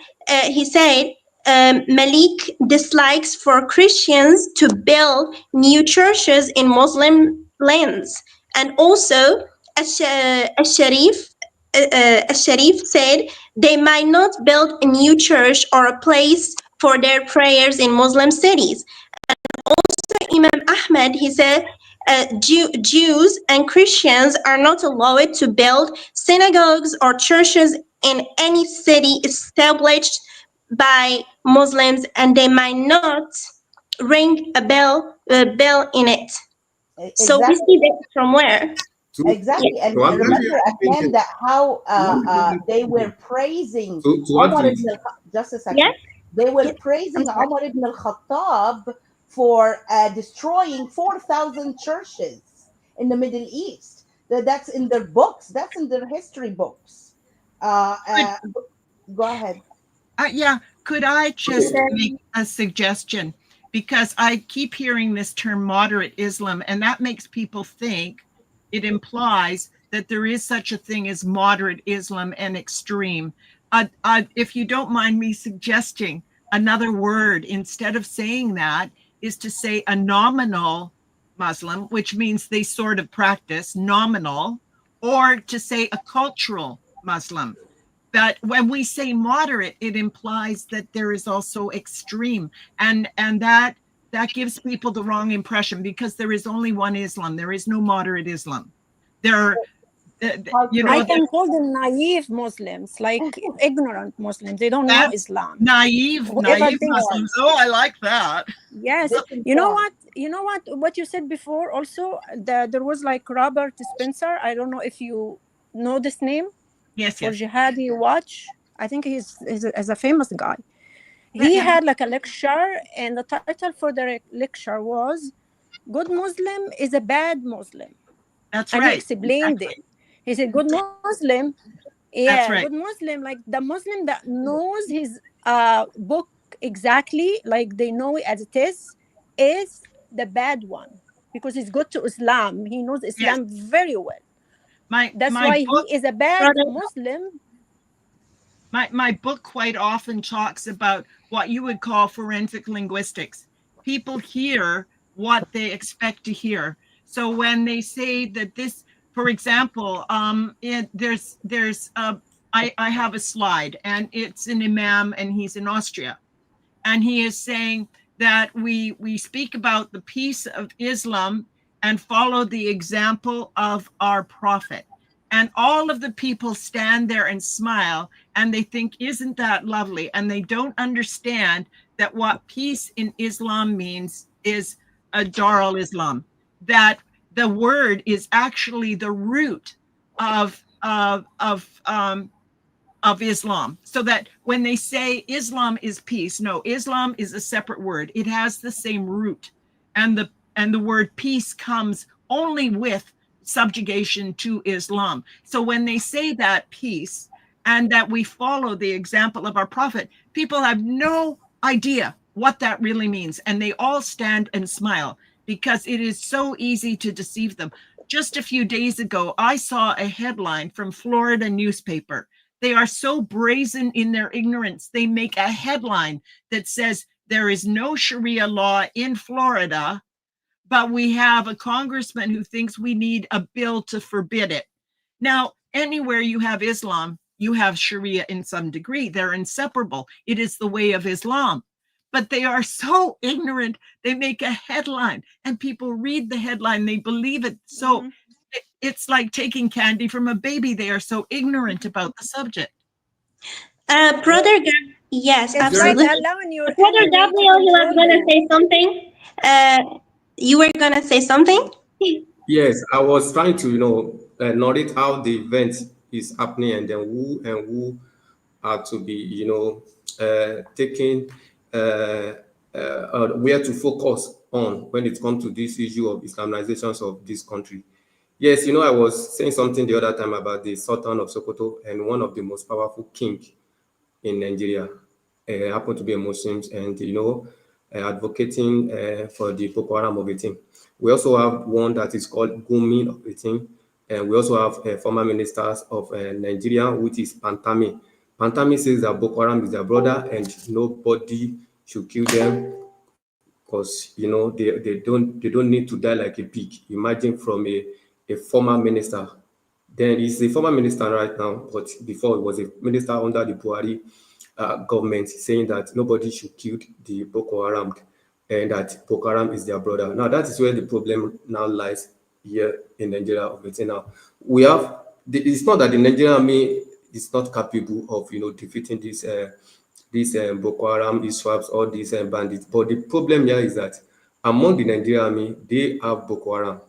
he said, Malik dislikes for Christians to build new churches in Muslim lands. And also, Al-Sharif said they might not build a new church or a place for their prayers in Muslim cities. And also Imam Ahmad, he said, Jews and Christians are not allowed to build synagogues or churches in any city established by Muslims, and they might not ring a bell in it. So we see that from where?
Exactly, and remember again that how they were praising Umar ibn just a second.
Yes?
They were praising Umar ibn al-Khattab for destroying 4,000 churches in the Middle East. That's in their books. That's in their history books. Go ahead.
Yeah, could I just make a suggestion? Because I keep hearing this term moderate Islam, and that makes people think, it implies that there is such a thing as moderate Islam and extreme. If you don't mind me suggesting another word, instead of saying that, is to say a nominal Muslim, which means they sort of practice nominal, or to say a cultural Muslim. But when we say moderate, it implies that there is also extreme, and that gives people the wrong impression, because there is only one Islam. There is no moderate Islam. There,
I can call them naive Muslims, like ignorant Muslims. They don't know Islam.
Naive Muslims. Oh, I like that.
Yes. You know what? What you said before also, there was like Robert Spencer. I don't know if you know this name.
Yes.
For Jihadi Watch. I think he's a famous guy. He had like a lecture, and the title for the lecture was "Good Muslim is a Bad Muslim."
That's
and
right.
He explained it. He said, "Good Muslim, good Muslim, like the Muslim that knows his book exactly, like they know it as it is the bad one, because he's good to Islam. He knows Islam very well. That's why he is a bad Muslim."
My book quite often talks about what you would call forensic linguistics. People hear what they expect to hear. So when they say that this, for example, I have a slide, and it's an imam, and he's in Austria, and he is saying that we speak about the peace of Islam and follow the example of our prophet. And all of the people stand there and smile, and they think, isn't that lovely? And they don't understand that what peace in Islam means is a Dar al-Islam, that the word is actually the root of Islam. So that when they say Islam is peace, no, Islam is a separate word. It has the same root, and the word peace comes only with subjugation to Islam. So when they say that peace and that we follow the example of our prophet, people have no idea what that really means. And they all stand and smile because it is so easy to deceive them. Just a few days ago, I saw a headline from Florida newspaper. They are so brazen in their ignorance. They make a headline that says there is no Sharia law in Florida, but we have a congressman who thinks we need a bill to forbid it. Now, anywhere you have Islam, you have Sharia in some degree. They're inseparable. It is the way of Islam. But they are so ignorant. They make a headline and people read the headline, they believe it. So it's like taking candy from a baby. They are so ignorant about the subject.
Brother yes,
It's
absolutely.
like allowing your
Brother
enemy to
Gabriel, you were
control
gonna
you.
say something. You were gonna say something.
Yes, I was trying to, narrate how the event is happening and then who are to be, taken, where to focus on when it comes to this issue of Islamizations of this country. Yes, I was saying something the other time about the Sultan of Sokoto and one of the most powerful king in Nigeria happened to be a Muslim and, advocating for the Boko Haram of a team. We also have one that is called Gumi of a team. And we also have former ministers of Nigeria, which is Pantami. Pantami says that Boko Haram is their brother and nobody should kill them because, they don't need to die like a pig. Imagine from a former minister. Then he's a former minister right now, but before he was a minister under the Buhari government, saying that nobody should kill the Boko Haram and that Boko Haram is their brother. Now, that is where the problem now lies here in Nigeria. Now, we have, it's not that the Nigerian army is not capable of, defeating these Boko Haram, ISWAPs, all these bandits. But the problem here is that among the Nigerian army, they have Boko Haram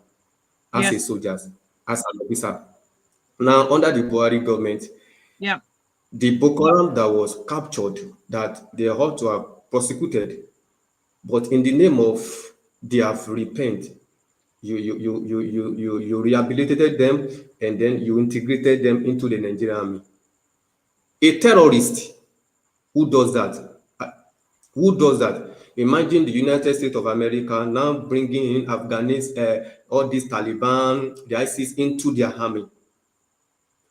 as a soldiers, as an officer. Now, under the Buhari government, the Boko Haram that was captured, that they ought to have prosecuted, but in the name of they have repent, you rehabilitated them and then you integrated them into the Nigerian army. A terrorist who does that? Who does that? Imagine the United States of America now bringing in Afghanistan, all these Taliban, the ISIS into their army.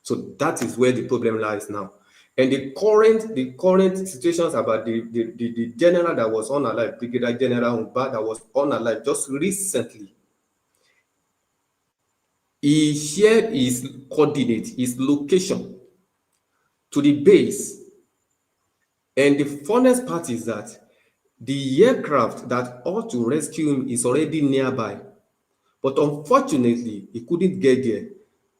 So that is where the problem lies now. And the current situations about the general that was unalive, Brigadier General Umba, that was unalive just recently, he shared his coordinate, his location to the base. And the funniest part is that the aircraft that ought to rescue him is already nearby. But unfortunately, he couldn't get there.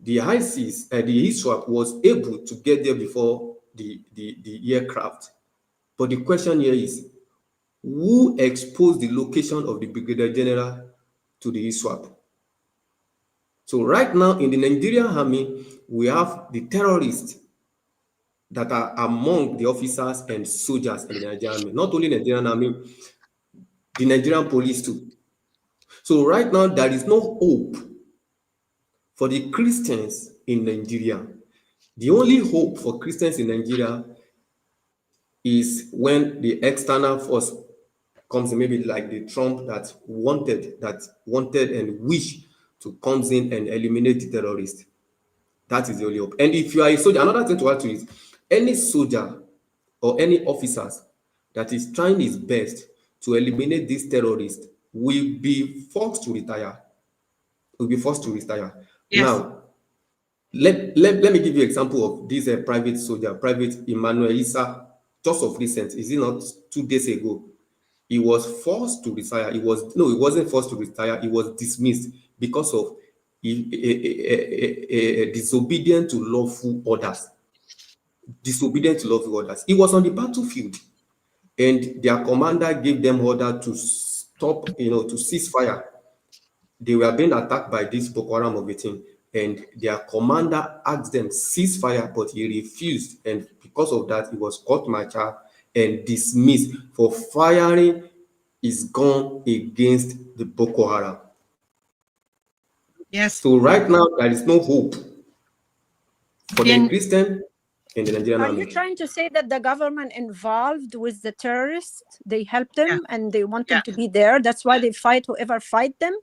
The ISIS, the ISWAP was able to get there before the aircraft. But the question here is, who exposed the location of the Brigadier General to the ISWAP? So right now in the Nigerian army, we have the terrorists that are among the officers and soldiers in the Nigerian army. Not only the Nigerian army, the Nigerian police too. So right now, there is no hope for the Christians in Nigeria. The only hope for Christians in Nigeria is when the external force comes in, maybe like the Trump that wanted and wish to comes in and eliminate the terrorists. That is the only hope. And if you are a soldier, another thing to add to is any soldier or any officers that is trying his best to eliminate these terrorists will be forced to retire. Yes. Now, let me give you an example of this private soldier, Private Emmanuel Issa, just of recent. Is it not 2 days ago? He was forced to retire. He wasn't forced to retire. He was dismissed because of disobedient to lawful orders. Disobedient to lawful orders. He was on the battlefield, and their commander gave them order to stop, to cease fire. They were being attacked by this Boko Haram of a team, and their commander asked them cease fire, but he refused, and because of that, he was court-martialed and dismissed for firing his gun against the Boko Haram.
Yes.
So right now, there is no hope for the
In
Christian in the Nigerian
Are you
army.
trying to say that the government involved with the terrorists? They help them
Yeah.
and they want
Yeah.
them to be there. That's why they fight whoever fight them.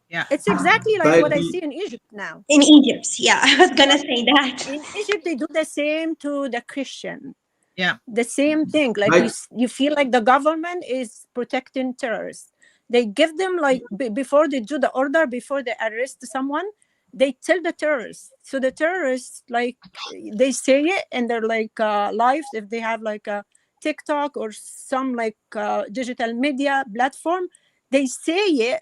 Yeah.
It's exactly like
By
what I
the
see in Egypt now.
In Egypt, yeah, I was gonna say that.
In Egypt, they do the same to the Christian.
Yeah.
The same thing. Like
by,
you feel like the government is protecting terrorists. They give them like before they do the order, before they arrest someone, they tell the terrorists. So the terrorists like they say it in their like lives if they have like a TikTok or some like digital media platform, they say it.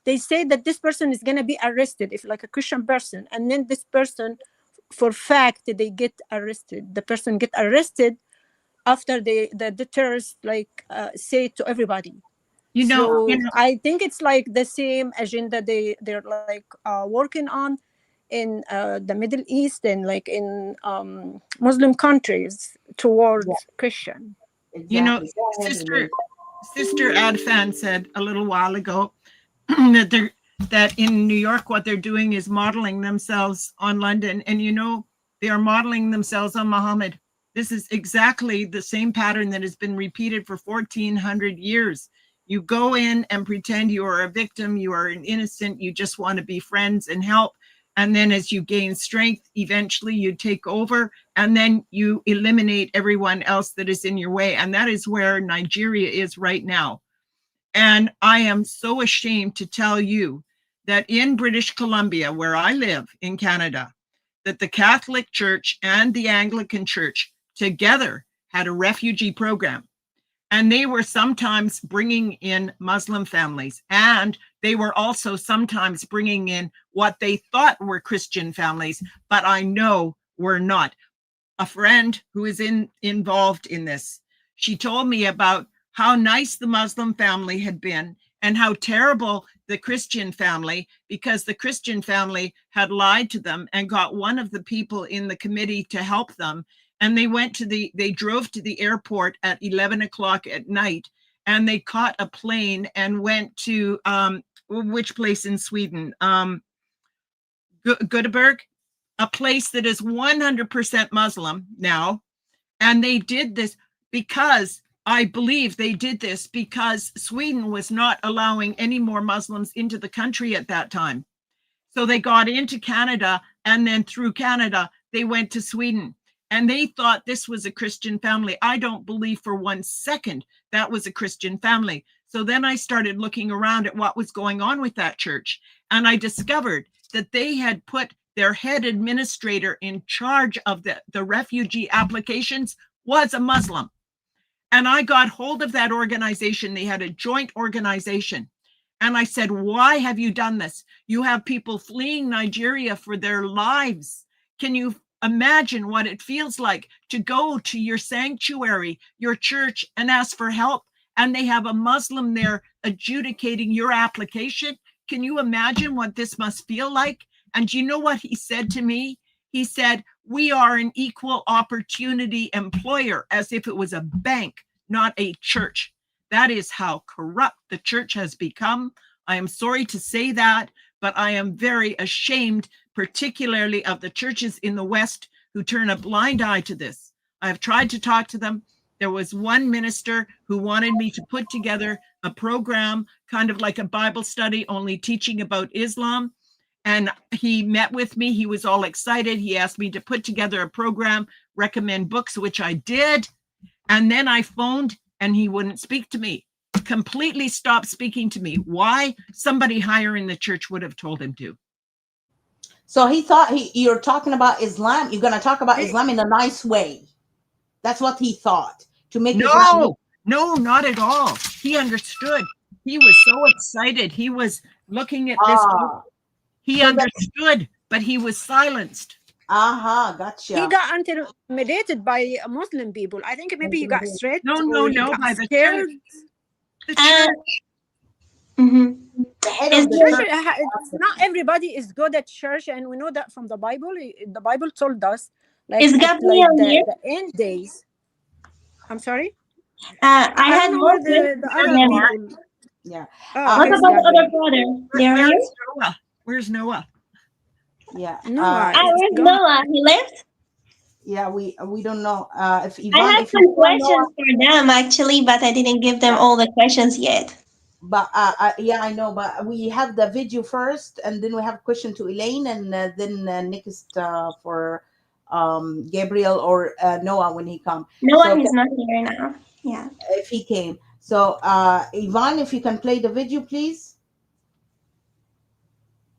They say that this person is gonna be arrested if like a Christian person, and then this person, for fact, they get arrested. The person get arrested after the terrorists like say it to everybody. So I think it's like the same agenda they're like working on in the Middle East and like in Muslim countries towards Christian.
Exactly. Go ahead,
Sister Adfan said a little while ago that in New York, what they're doing is modeling themselves on London, and they are modeling themselves on Muhammad. This is exactly the same pattern that has been repeated for 1400 years. You go in and pretend you are a victim, you are an innocent, you just want to be friends and help. And then as you gain strength, eventually you take over and then you eliminate everyone else that is in your way. And that is where Nigeria is right now. And I am so ashamed to tell you that in British Columbia, where I live in Canada, that the Catholic Church and the Anglican Church together had a refugee program. And they were sometimes bringing in Muslim families, and they were also sometimes bringing in what they thought were Christian families, but I know were not. A friend who is involved in this, she told me about how nice the Muslim family had been and how terrible the Christian family, because the Christian family had lied to them and got one of the people in the committee to help them. And they drove to the airport at 11 o'clock at night, and they caught a plane and went to, which place in Sweden? Göteborg, a place that is 100% Muslim now. And they did this because, I believe they did this because Sweden was not allowing any more Muslims into the country at that time. So they got into Canada, and then through Canada, they went to Sweden. And they thought this was a Christian family. I don't believe for 1 second that was a Christian family. So then I started looking around at what was going on with that church. And I discovered that they had put their head administrator in charge of the refugee applications was a Muslim. And I got hold of that organization. They had a joint organization. And I said, why have you done this? You have people fleeing Nigeria for their lives. Can you imagine what it feels like to go to your sanctuary, your church, and ask for help? And they have a Muslim there adjudicating your application. Can you imagine what this must feel like? And you know what he said to me? He said, we are an equal opportunity employer, as if it was a bank, not a church. That is how corrupt the church has become. I am sorry to say that, but I am very ashamed, particularly of the churches in the West who turn a blind eye to this. I've tried to talk to them. There was one minister who wanted me to put together a program, kind of like a Bible study, only teaching about Islam. And he met with me. He was all excited. He asked me to put together a program, recommend books, which I did. And then I phoned and he wouldn't speak to me, completely stopped speaking to me. Why? Somebody higher in the church would have told him to.
So he thought you're talking about Islam. You're going to talk about Islam in a nice way. That's what he thought, to make Islam.
No, not at all. He understood. He was so excited. He was looking at this. He understood, but he was silenced.
Gotcha.
He got intimidated by Muslim people. I think maybe he got threatened.
No, by the church. The church.
It's not everybody is good at church, and we know that from the Bible. The Bible told us, like,
is Gabriel
like the end days. I'm sorry.
I had more
the other people.
Yeah.
What about other brother?
Where's Noah?
Yeah.
Noah
Ah,
is
where's
gone.
Noah? He left?
Yeah, we don't know if
I
Yvonne,
have
if you
some
want Noah,
questions for them actually, but I didn't give them
yeah.
all the questions yet.
But yeah, I know. But we have the video first, and then we have question to Elaine, and then next for Gabriel or Noah when he come.
Noah,
So
he's not here now. Yeah.
if he came, so Yvonne, if you can play the video, please.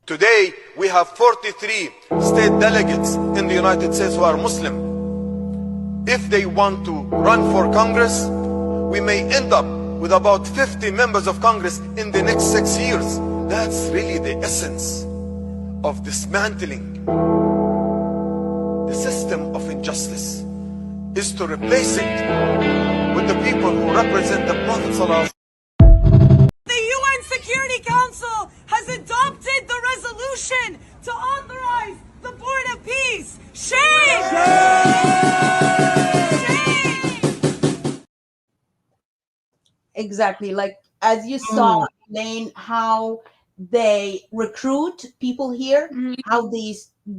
Today, we have 43 state delegates in the United States who are Muslim. If they want to run for Congress, we may end up with about 50 members of Congress in the next 6 years. That's really the essence of dismantling the system of injustice, is to replace it with the people who represent the Prophet ﷺ.
The UN Security Council has adopted the resolution to authorize the Board of Peace. Shame! Shame!
Exactly, like as you saw, Elaine, how they recruit people here,
Mhm.
how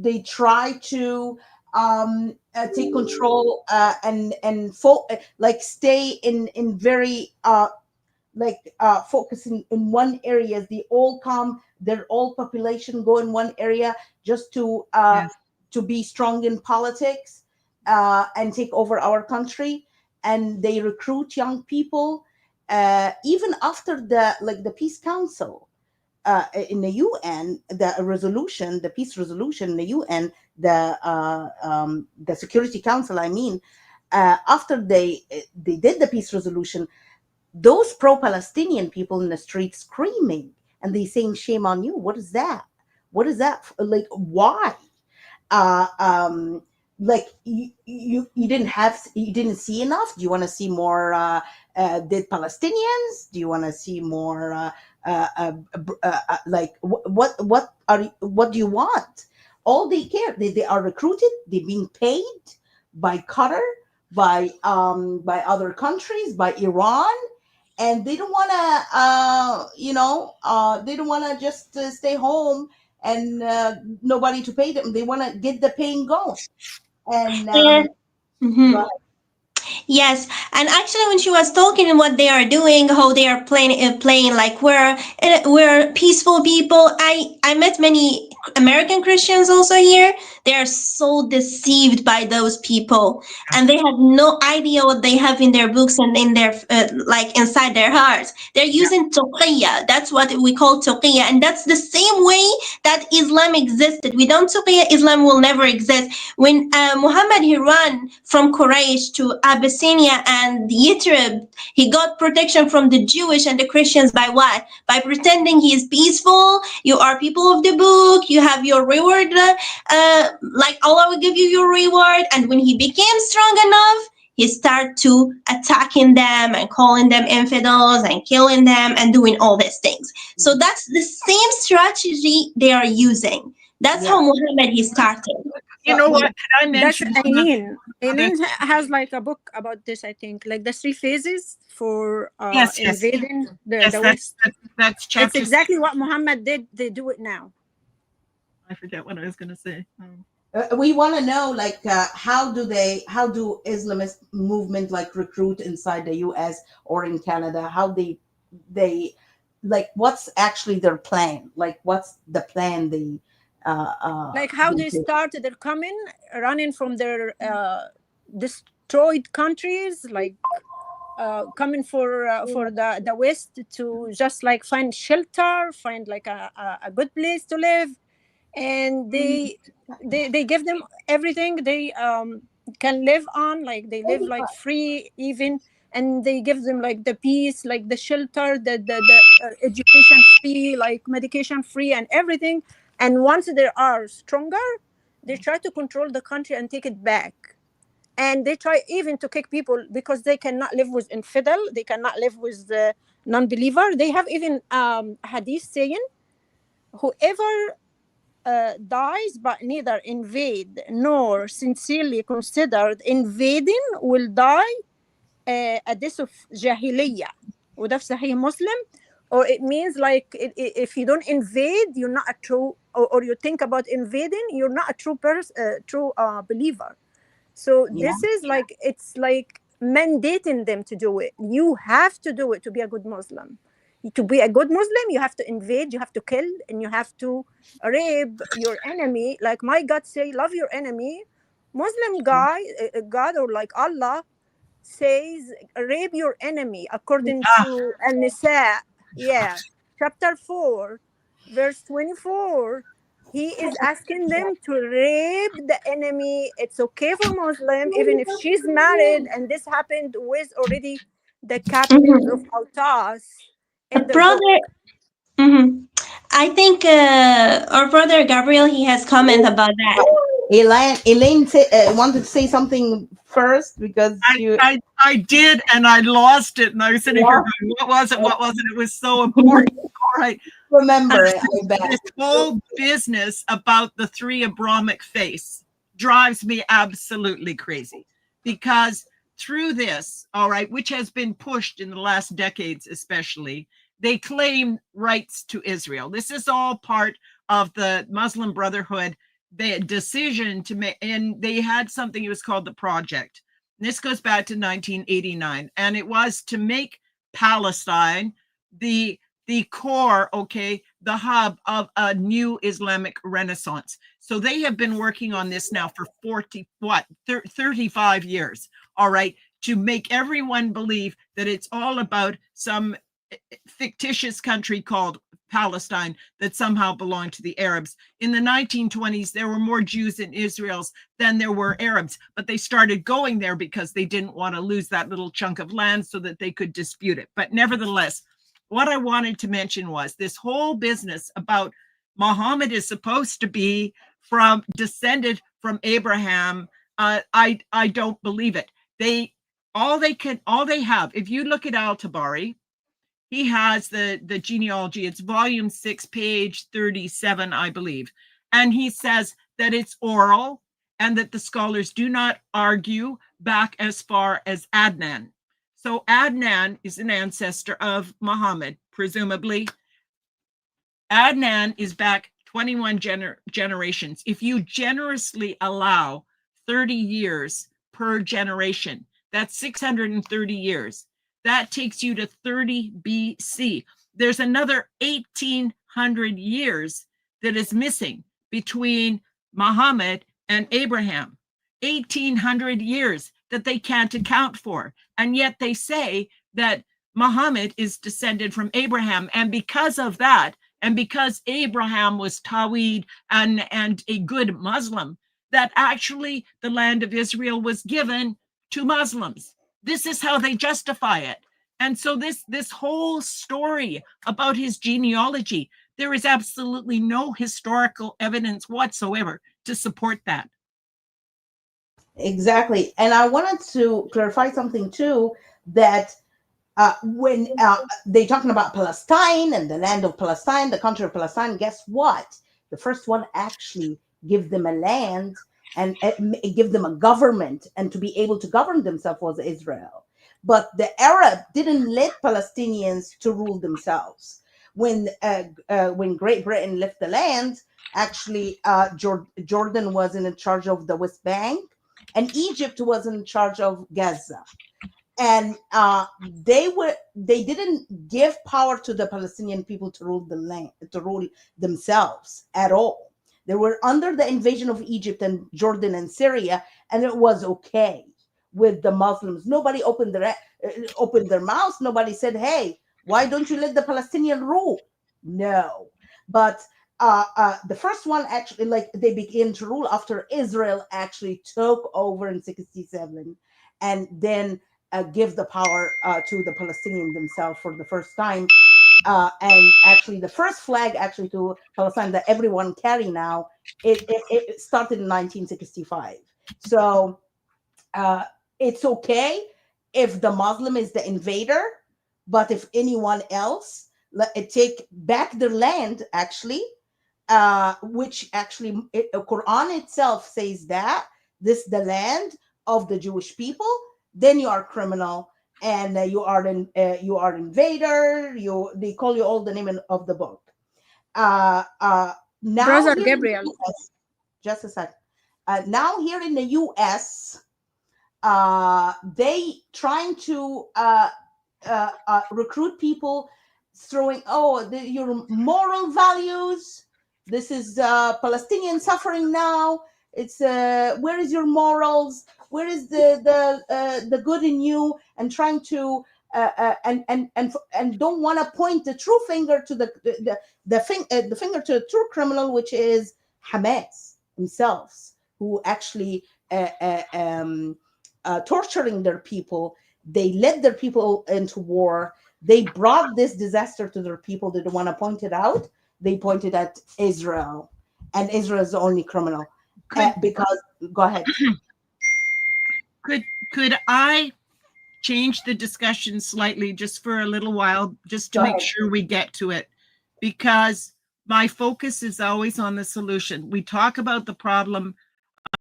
they try to take control like stay in very like focusing in one area. They all come, their all population go in one area just
Yes.
to be strong in politics and take over our country. And they recruit young people even after the peace council in the UN, the peace resolution in the UN, the Security Council, I mean, after they did the peace resolution, those pro-Palestinian people in the street screaming and they saying, "Shame on you! What is that? What is that? Like, why? Uh, um, like you didn't see enough? Do you want to see more dead Palestinians? Do you want to see more like what do you want?" All they care, they are recruited, they're being paid by Qatar, by other countries, by Iran, and they don't want to they don't want to just stay home and nobody to pay them. They want to get the paying going. And
Yeah.
go
Mhm.
ahead.
Yes, and actually, when she was talking and what they are doing, how they are playing like we're peaceful people. I met many American Christians also here. They are so deceived by those people, and they have no idea what they have in their books and in their like inside their hearts. They're using tuqiyya. That's what we call tuqiyya, and that's the same way that Islam existed. Without tuqiyya, Islam will never exist. When Muhammad he ran from Quraysh to Abyssinia and Yathrib, he got protection from the Jewish and the Christians by what? By pretending he is peaceful. You are people of the book. You have your reward. Like Allah will give you your reward. And when he became strong enough, he started to attacking them and calling them infidels and killing them and doing all these things. So that's the same strategy they are using. That's how
Yeah.
Muhammad he started.
You
So
know what? Did I
That's
mention one of
Aileen.
the other
Aileen has like a book about this, I think, like the 3 phases for
Yes, yes.
invading
Yes,
the
that's
West.
that's
It's
chapter.
exactly what Muhammad did. They do it now.
I forget what I was going to say.
we want to know, like, how do Islamist movement like recruit inside the US or in Canada? How they like, what's actually their plan? Like, what's the plan
Like how they
take?
started. They're coming, running from their destroyed countries, like coming for the West to just like find shelter, find like a good place to live, and they give them everything they can live on, like they live like free even, and they give them like the peace, like the shelter, the education free, like medication free and everything. And once they are stronger, they try to control the country and take it back. And they try even to kick people because they cannot live with infidel, they cannot live with the non-believer. They have even hadith saying, whoever dies but neither invade nor sincerely considered invading will die a death of jahiliyyah. وده في صحيح مسلم. or it means like if you don't invade, you're not a true, or you think about invading, you're not a true true believer. So
Yeah.
this is like, it's like mandating them to do it. You have to do it to be a good Muslim. To be a good Muslim, you have to invade, you have to kill, and you have to rape your enemy. Like my God say, love your enemy. Muslim guy, God, or like Allah says, rape your enemy, according
Ah,
to An-Nisa, yeah, chapter 4, verse 24. He is asking them to rape the enemy. It's okay for Muslim, even if she's married, and this happened with already the captains of
Mhm.
Autas in the book.
Brother, mhm. I think our brother Gabriel, he has comment about that.
Elaine wanted to say something first because she.
I did, and I lost it, and I was sitting here
Yeah.
going, "What was it? What was it?" It was so important. All right,
Remember it, I bet.
this whole business about the three Abrahamic faiths drives me absolutely crazy, because through this, all right, which has been pushed in the last decades, especially, they claim rights to Israel. This is all part of the Muslim Brotherhood, the decision to make, and they had something, it was called the Project. This goes back to 1989, and it was to make Palestine the core, okay, the hub of a new Islamic Renaissance. So they have been working on this now for 35 years, all right, to make everyone believe that it's all about some fictitious country called Palestine that somehow belonged to the Arabs. In the 1920s, there were more Jews in Israel than there were Arabs, but they started going there because they didn't want to lose that little chunk of land so that they could dispute it. But nevertheless, what I wanted to mention was this whole business about Muhammad is supposed to be descended from Abraham. I don't believe it. All they have, if you look at Al-Tabari, he has the genealogy. It's volume 6, page 37, I believe. And he says that it's oral and that the scholars do not argue back as far as Adnan. So Adnan is an ancestor of Muhammad, presumably. Adnan is back 21 generations. If you generously allow 30 years per generation, that's 630 years. That takes you to 30 BC. There's another 1800 years that is missing between Muhammad and Abraham. 1800 years that they can't account for. And yet they say that Muhammad is descended from Abraham. And because of that, and because Abraham was Tawhid and a good Muslim, that actually the land of Israel was given to Muslims. This is how they justify it. And so this whole story about his genealogy, there is absolutely no historical evidence whatsoever to support that.
Exactly. And I wanted to clarify something too, that when they're talking about Palestine and the land of Palestine, the country of Palestine, guess what? The first one actually give them a land and give them a government and to be able to govern themselves was Israel. But the Arab didn't let Palestinians to rule themselves. When Great Britain left the land, actually Jordan was in charge of the West Bank, and Egypt was in charge of Gaza, and they didn't give power to the Palestinian people to rule the land, to rule themselves at all. They were under the invasion of Egypt and Jordan and Syria, and it was okay with the Muslims. Nobody opened their mouths. Nobody said, "Hey, why don't you let the Palestinian rule?" No, but the first one actually, like, they began to rule after Israel actually took over in 67, and then give the power to the Palestinians themselves for the first time. And actually, the first flag actually to Palestine that everyone carry now, it started in 1965. So uh, it's okay if the Muslim is the invader, but if anyone else let it take back their land, actually, which actually Quran itself says that this the land of the Jewish people, then you are criminal, and you are invader. They call you all the name of the book. Now
Brother
here in the
Gabriel.
US, just a second. Now here in the US, they trying to recruit people, throwing your moral values. This is Palestinian suffering now. It's where is your morals? Where is the good in you? And trying to and don't want to point the true finger to the finger to the true criminal, which is Hamas themselves, who actually torturing their people. They led their people into war. They brought this disaster to their people. They don't want to point it out. They pointed at Israel, and Israel is the only criminal. Because go ahead.
Could I change the discussion slightly just for a little while, just to
Go
make
ahead.
sure we get to it? Because my focus is always on the solution. We talk about the problem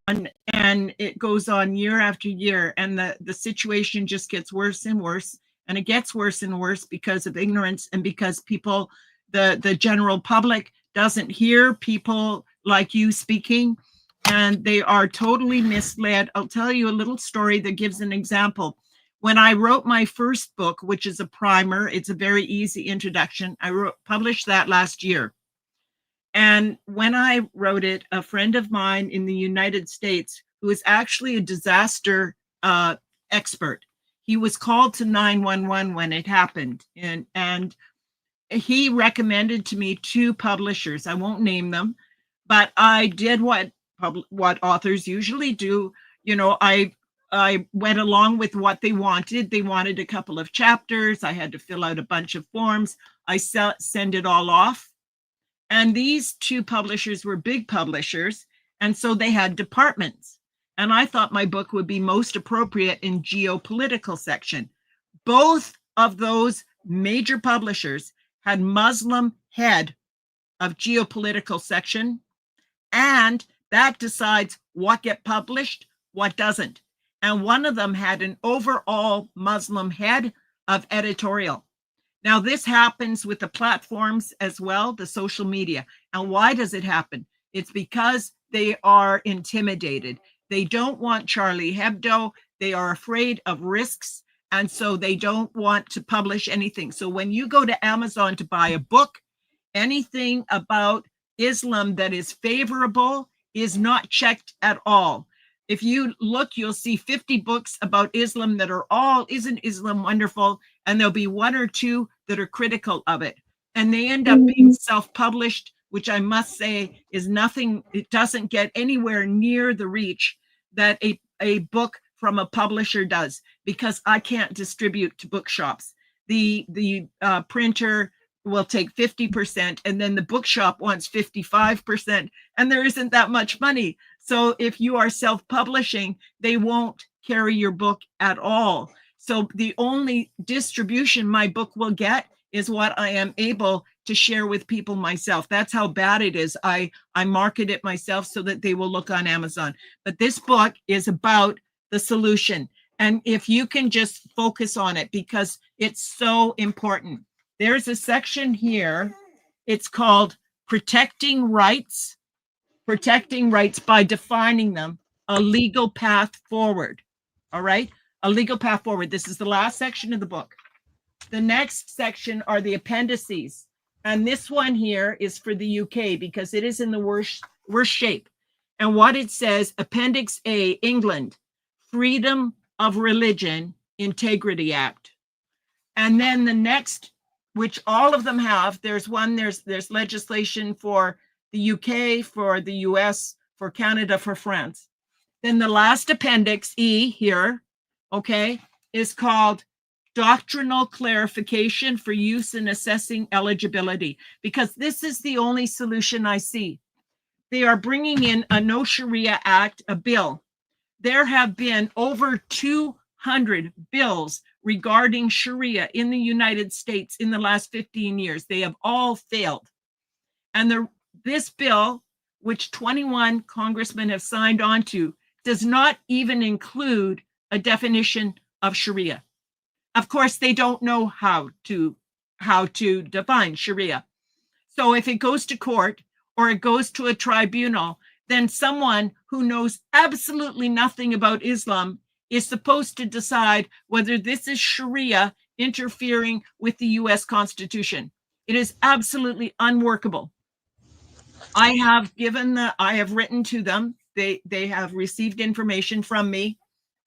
and it goes on year after year, and the situation just gets worse and worse, and it gets worse and worse because of ignorance and because people, the general public doesn't hear people like you speaking, and they are totally misled. I'll tell you a little story that gives an example. When I wrote my first book, which is a primer, it's a very easy introduction. I published that last year. And when I wrote it, a friend of mine in the United States, who is actually a disaster expert, he was called to 911 when it happened. And he recommended to me two publishers. I won't name them, but I did what authors usually do. You know, I went along with what they wanted. They wanted a couple of chapters. I had to fill out a bunch of forms. I send it all off. And these two publishers were big publishers, and so they had departments. And I thought my book would be most appropriate in geopolitical section. Both of those major publishers had Muslim head of geopolitical section, and that decides what get published, what doesn't. And one of them had an overall Muslim head of editorial. Now, this happens with the platforms as well, the social media. And why does it happen? It's because they are intimidated. They don't want Charlie Hebdo. They are afraid of risks. And so they don't want to publish anything. So when you go to Amazon to buy a book, anything about Islam that is favorable is not checked at all. If you look, you'll see 50 books about Islam that are all, isn't Islam wonderful? And there'll be one or two that are critical of it. And they end up being self-published, which I must say is nothing, it doesn't get anywhere near the reach that a book from a publisher does, because I can't distribute to bookshops. The printer will take 50%, and then the bookshop wants 55%, and there isn't that much money. So if you are self-publishing, they won't carry your book at all. So the only distribution my book will get is what I am able to share with people myself. That's how bad it is. I market it myself so that they will look on Amazon. But this book is about the solution. And if you can just focus on it, because it's so important. There's a section here. It's called Protecting Rights by defining them, a legal path forward. All right, a legal path forward. This is the last section of the book. The next section are the appendices. And this one here is for the UK because it is in the worst shape. And what it says, Appendix A, England, Freedom of Religion Integrity Act. And then the next, which all of them have, there's legislation for the UK, for the US, for Canada, for France. Then the last appendix, E here, okay, is called Doctrinal Clarification for Use in Assessing Eligibility, because this is the only solution I see. They are bringing in a No Sharia Act, a bill. There have been over 200 bills regarding Sharia in the United States in the last 15 years. They have all failed. And this bill, which 21 congressmen have signed on to, does not even include a definition of Sharia. Of course, they don't know how to define Sharia. So if it goes to court or it goes to a tribunal, then someone who knows absolutely nothing about Islam is supposed to decide whether this is Sharia interfering with the US Constitution. It is absolutely unworkable. I have written to them. They have received information from me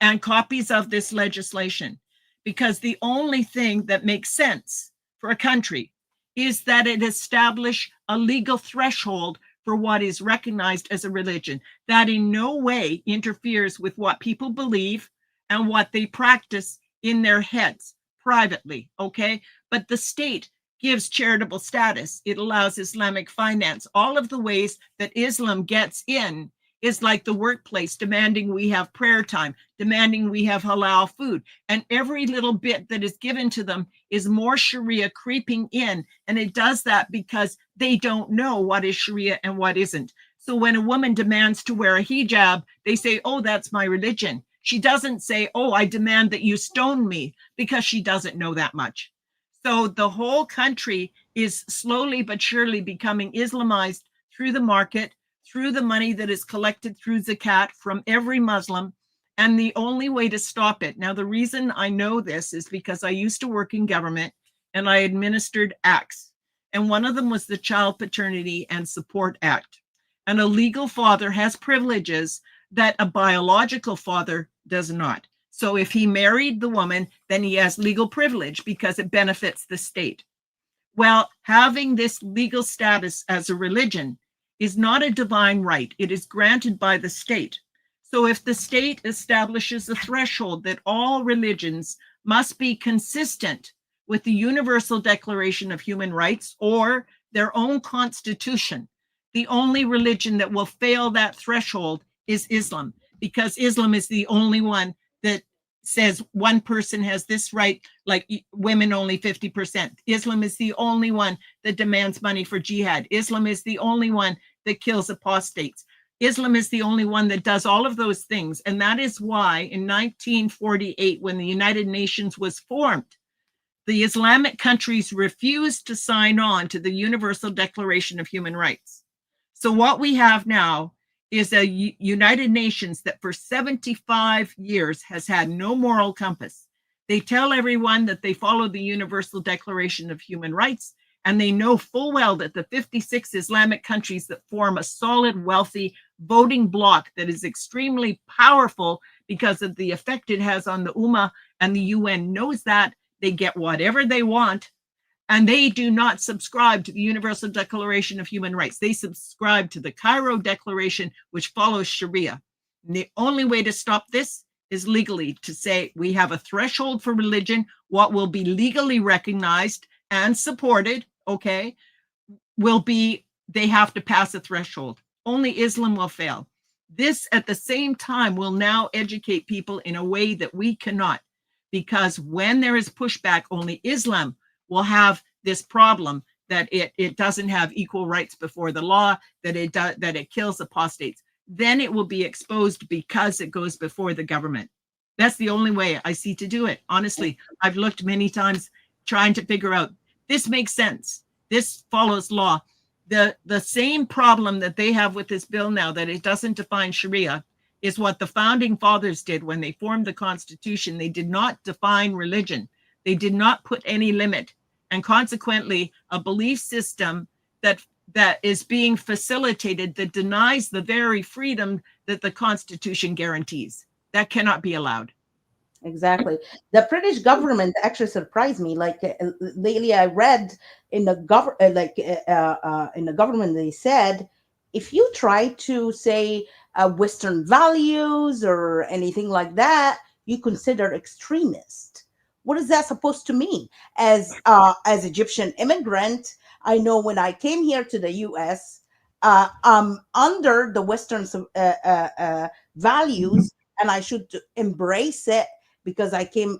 and copies of this legislation, because the only thing that makes sense for a country is that it establish a legal threshold for what is recognized as a religion that in no way interferes with what people believe and what they practice in their heads privately, okay? But the state gives charitable status. It allows Islamic finance. All of the ways that Islam gets in is like the workplace, demanding we have prayer time, demanding we have halal food. And every little bit that is given to them is more Sharia creeping in. And it does that because they don't know what is Sharia and what isn't. So when a woman demands to wear a hijab, they say, oh, that's my religion. She doesn't say, oh, I demand that you stone me, because she doesn't know that much. So the whole country is slowly but surely becoming Islamized through the market, through the money that is collected through zakat from every Muslim. And the only way to stop it. Now, the reason I know this is because I used to work in government and I administered acts. And one of them was the Child Paternity and Support Act. And a legal father has privileges that a biological father does not. So if he married the woman, then he has legal privilege because it benefits the state. Well, having this legal status as a religion is not a divine right. It is granted by the state. So if the state establishes a threshold that all religions must be consistent with the Universal Declaration of Human Rights or their own constitution, the only religion that will fail that threshold is Islam, because Islam is the only one that says one person has this right, like women only 50%. Islam is the only one that demands money for jihad. Islam is the only one that kills apostates. Islam is the only one that does all of those things. And that is why in 1948, when the United Nations was formed, the Islamic countries refused to sign on to the Universal Declaration of Human Rights. So what we have now is a United Nations that for 75 years has had no moral compass. They tell everyone that they follow the Universal Declaration of Human Rights, and they know full well that the 56 Islamic countries that form a solid, wealthy voting bloc that is extremely powerful because of the effect it has on the Ummah, and the UN knows that. They get whatever they want, and they do not subscribe to the Universal Declaration of Human Rights. They subscribe to the Cairo Declaration, which follows Sharia. And the only way to stop this is legally, to say we have a threshold for religion, what will be legally recognized and supported, okay, will be, they have to pass a threshold. Only Islam will fail. This, at the same time, will now educate people in a way that we cannot, because when there is pushback, only Islam will have this problem that it doesn't have equal rights before the law, that it kills apostates. Then it will be exposed because it goes before the government. That's the only way I see to do it. Honestly, I've looked many times trying to figure out, this makes sense. This follows law. The same problem that they have with this bill now, that it doesn't define Sharia, is what the founding fathers did when they formed the Constitution. They did not define religion. They did not put any limit. And consequently, a belief system that is being facilitated that denies the very freedom that the Constitution guarantees. That cannot be allowed.
Exactly. The British government actually surprised me. Like lately, I read in the in the government, they said, if you try to say Western values or anything like that, you consider extremist. What is that supposed to mean? As Egyptian immigrant, I know when I came here to the U.S., I'm under the Western values, and I should embrace it because I came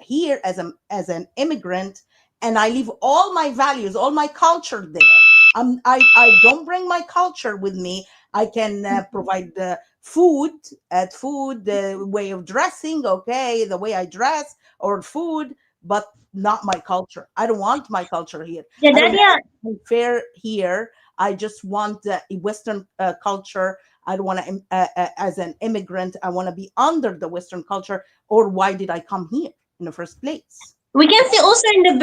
here as an immigrant, and I leave all my values, all my culture there. I don't bring my culture with me. I can provide food, the way of dressing, okay, the way I dress or food, but not my culture. I don't want my culture here.
Yeah,
I don't
Dadia,
want fair here. I just want the Western culture. I don't want to, as an immigrant, I want to be under the Western culture. Or why did I come here in the first place?
we can see also in the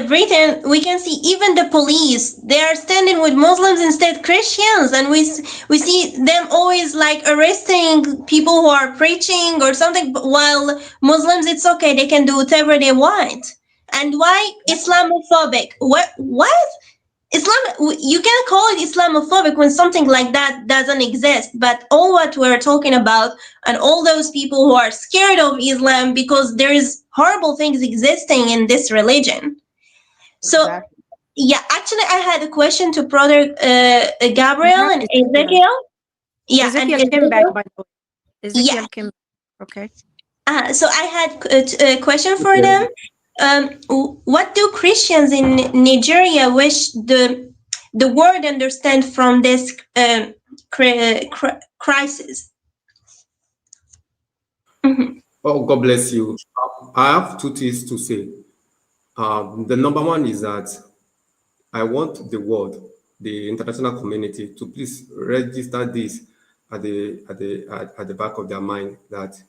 Britain, we can see even the police, they are standing with Muslims instead Christians, and we see them always like arresting people who are preaching or something, while Muslims, it's okay, they can do whatever they want. And why Islamophobic? What? Islam, you can call it Islamophobic when something like that doesn't exist. But all what we're talking about, and all those people who are scared of Islam because there is horrible things existing in this religion. So
Exactly.
yeah, actually, I had a question to brother
We
Gabriel
have
and
Ezekiel.
Ezekiel. Yeah, and
Ezekiel came back,
Ezekiel.
by the way.
Yeah.
Ezekiel came. Okay.
So I had a question for them. What do Christians in Nigeria wish the world understand from this crisis? Mhm.
Oh, God bless you. I have two things to say. The number one is that I want the world, the international community, to please register this at the back of their mind, that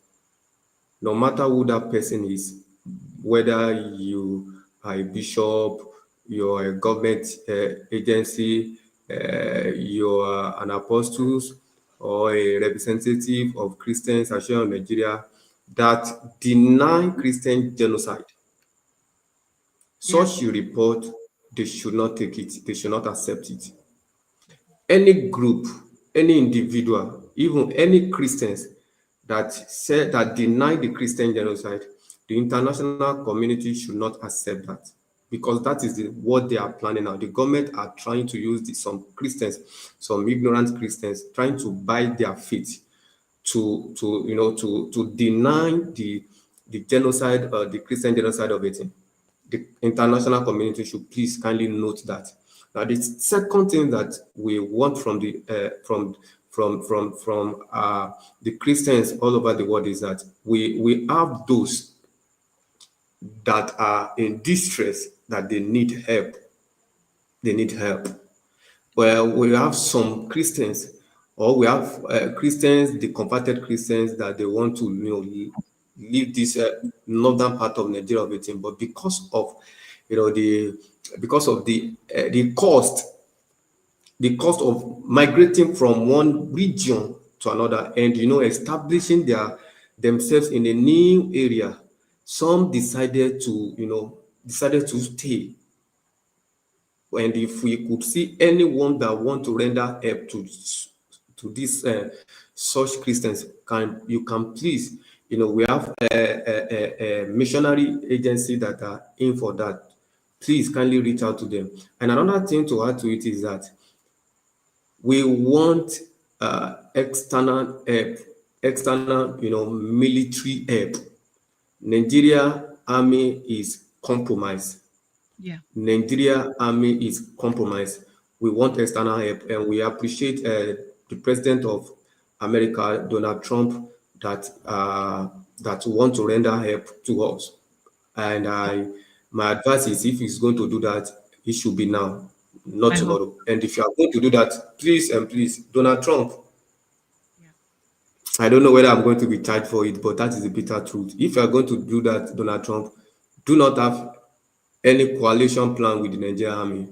no matter who that person is, whether you are a bishop, you're a government agency, you are an apostle or a representative of Christians in Nigeria, that deny Christian genocide, such a report, they should not take it, they should not accept it. Any group, any individual, even any Christians that deny the Christian genocide, the international community should not accept that, because that is what they are planning now. The government are trying to use some Christians, some ignorant Christians, trying to buy their faith to deny the genocide, the Christian genocide of 18. The international community should please kindly note that. Now, the second thing that we want from the Christians all over the world is that we have those that are in distress, that they need help. They need help. Well, we have some Christians, or we have Christians, the converted Christians, that they want to leave this northern part of Nigeria of 18, but because of the cost of migrating from one region to another, and establishing themselves in a new area, some decided to stay. And if we could see anyone that want to render help to these such Christians, you can please, we have a missionary agency that are in for that. Please kindly reach out to them. And another thing to add to it is that we want external help, military help. Nigeria army is compromised.
Yeah.
Nigeria army is compromised. We want external help, and we appreciate the president of America, Donald Trump, that want to render help to us. And my advice is, if he's going to do that, it should be now, not tomorrow. And if you are going to do that, please and please, Donald Trump. I don't know whether I'm going to be charged for it, but that is the bitter truth. If you are going to do that, Donald Trump, do not have any coalition plan with the Nigerian army.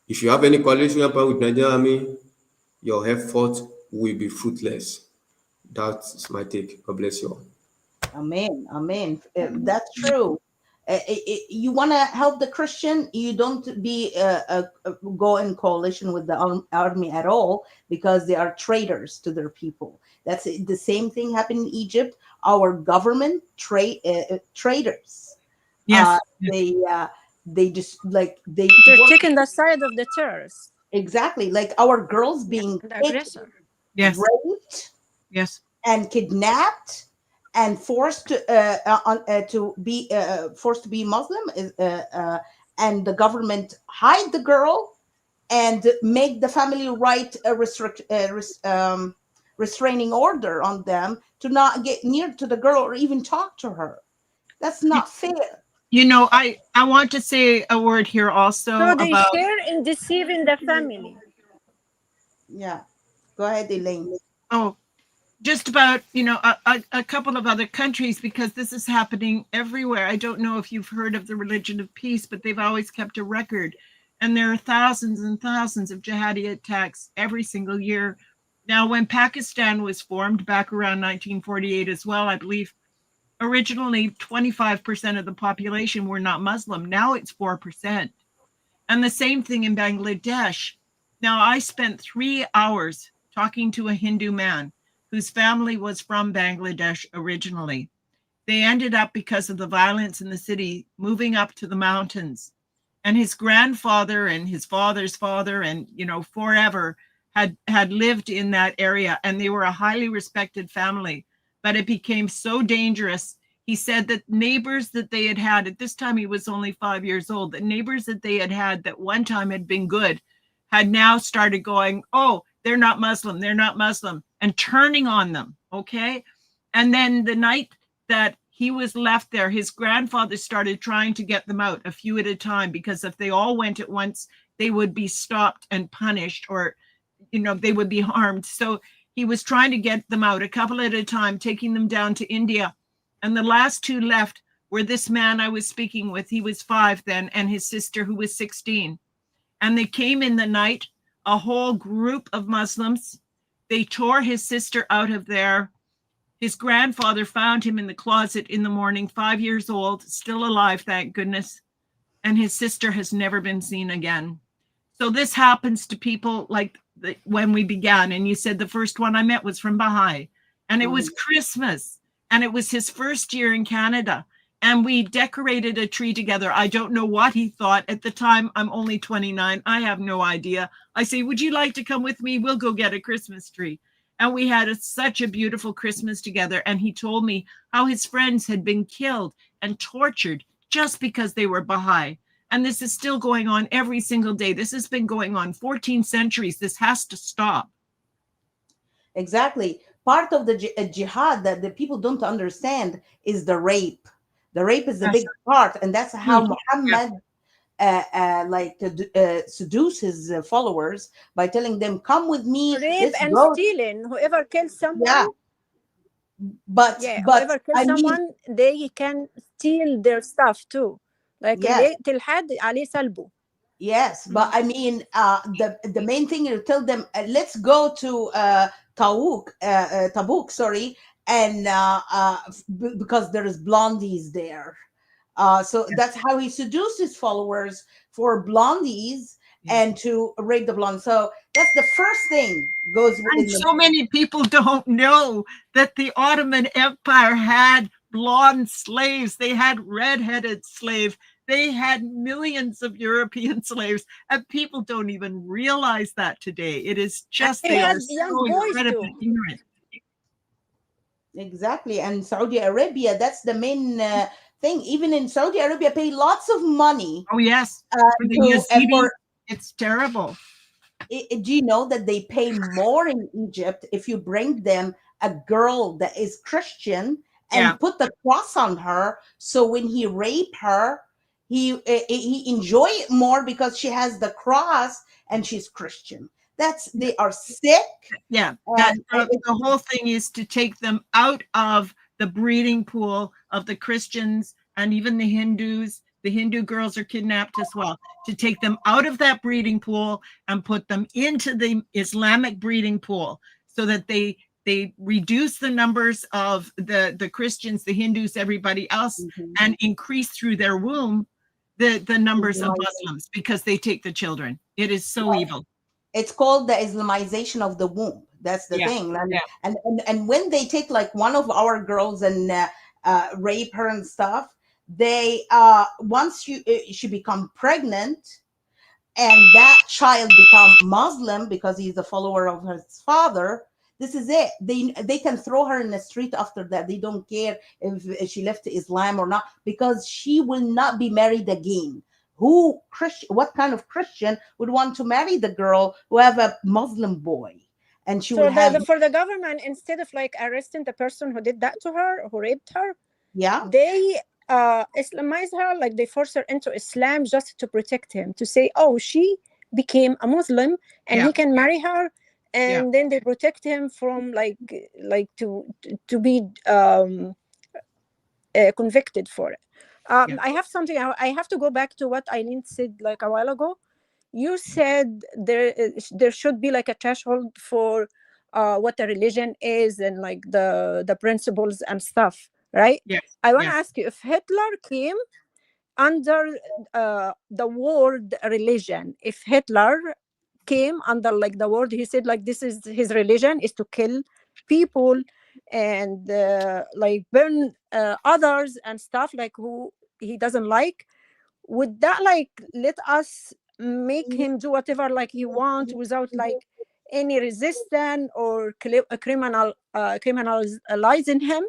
If you have any coalition plan with the Nigerian army, your effort will be fruitless. That's my take. God bless you all.
Amen. Amen. That's true. You want to help the Christian, you don't go in coalition with the army at all, because they are traitors to their people. That's the same thing happened in Egypt. Our government traitors.
Yes.
They just like they're
taking the side of the terrorists.
Exactly, like our girls being
the aggressor.
Yes.
raped,
yes,
and kidnapped and forced to be Muslim, and the government hide the girl and make the family right restraining order on them to not get near to the girl or even talk to her. That's not fair.
You know, I want to say a word here also
So they
about,
share in deceiving the family.
Yeah. Go ahead, Elaine.
oh, just about, you know, a couple of other countries, because this is happening everywhere. I don't know if you've heard of the Religion of Peace, but they've always kept a record. And there are thousands and thousands of jihadi attacks every single year. Now, when Pakistan was formed back around 1948 as well, I believe originally 25% of the population were not Muslim. Now it's 4%. And the same thing in Bangladesh. Now, I spent 3 hours talking to a Hindu man whose family was from Bangladesh originally. They ended up, because of the violence in the city, moving up to the mountains. And his grandfather and his father's father, and, you know, forever had lived in that area, and they were a highly respected family. But it became so dangerous. He said that neighbors that they had at this time, he was only 5 years old, the neighbors that they had that one time had been good had now started going, oh, they're not Muslim, and turning on them. Okay. And then the night that he was left there, his grandfather started trying to get them out a few at a time, because if they all went at once, they would be stopped and punished, or, you know, they would be harmed. So he was trying to get them out a couple at a time, taking them down to India. And the last two left were this man I was speaking with. He was 5 then, and his sister, who was 16. And they came in the night, a whole group of Muslims. They tore his sister out of there. His grandfather found him in the closet in the morning, 5 years old, still alive, thank goodness. And his sister has never been seen again. So this happens to people like when we began. And you said the first one I met was from Baha'i. And it was Christmas. And it was his first year in Canada. And we decorated a tree together. I don't know what he thought. At the time, I'm only 29. I have no idea. I say, would you like to come with me? We'll go get a Christmas tree. And we had such a beautiful Christmas together. And he told me how his friends had been killed and tortured just because they were Baha'i. And this is still going on every single day. This has been going on 14 centuries. This has to stop.
Exactly. Part of the jihad that the people don't understand is the rape. The rape is the big part, and that's how Muhammad seduce his followers by telling them, "Come with me."
Rape and
go.
stealing. Whoever kills someone,
Yeah, but
whoever kills
I mean,
someone, they can steal their stuff too. Like
yes,
اللي يقتل حد عليه سلبه.
yes, but I mean, the main thing is to tell them, let's go to Tabuk, sorry, and because there is blondies there. So that's how he seduced his followers for blondies and to rape the blonde. So that's the first thing goes.
And so many people don't know that the Ottoman Empire had blonde slaves. They had redheaded slaves. They had millions of European slaves, and people don't even realize that today. It is just, they are so incredibly ignorant.
Exactly. And Saudi Arabia, that's the main thing. Even in Saudi Arabia, pay lots of money.
Oh, yes. It's terrible.
Do you know that they pay more in Egypt if you bring them a girl that is Christian and put the cross on her? So when he rape her, he enjoy it more because she has the cross and she's Christian. They are sick.
Yeah, the whole thing is to take them out of the breeding pool of the Christians and even the Hindus. The Hindu girls are kidnapped as well. To take them out of that breeding pool and put them into the Islamic breeding pool, so that they reduce the numbers of the Christians, the Hindus, everybody else, and increase through their womb the numbers of Muslims, because they take the children. It is so evil.
It's called the Islamization of the womb. That's the thing. And when they take like one of our girls and rape her and stuff, they once she become pregnant and that child become Muslim because he's a follower of his father, this is it. They can throw her in the street after that. They don't care if she left Islam or not, because she will not be married again. What kind of Christian would want to marry the girl who have a Muslim boy? and she
So
will have,
for the government, instead of like arresting the person who did that to her, who raped her,
yeah,
they Islamize her, like they force her into Islam just to protect him, to say, oh, she became a Muslim and he can marry her, and then they protect him from like to be convicted for it. I have something. I have to go back to what Eileen said like a while ago. You said there should be like a threshold for what a religion is and like the principles and stuff, right?
Yes.
I want to
Yes.
ask you, if Hitler came under the word religion, if Hitler came under like the word, he said like this is his religion, is to kill people and like burn others and stuff like who he doesn't like, would that like let us make him do whatever like he wants without like any resistance or criminalizing him?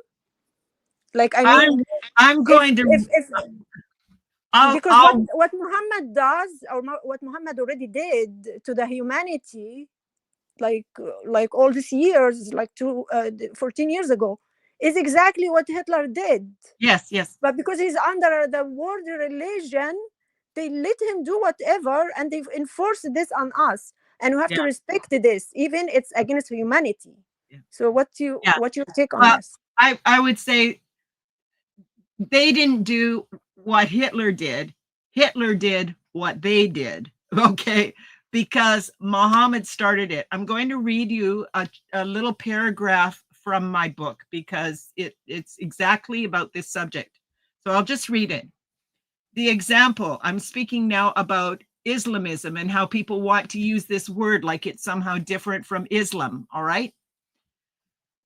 Like I mean,
I'm going to
if because
I'll
what Muhammad does, or what Muhammad already did to the humanity, like all these years, like 14 years ago, is exactly what Hitler did.
yes, yes.
But because he's under the word religion, they let him do whatever, and they enforce this on us, and we have to respect this, even it's against humanity. So what's your take on this?
I would say they didn't do what Hitler did. Hitler did what they did. Okay. Because Muhammad started it. I'm going to read you a little paragraph from my book because it's exactly about this subject. So I'll just read it. The example, I'm speaking now about Islamism and how people want to use this word like it's somehow different from Islam. All right.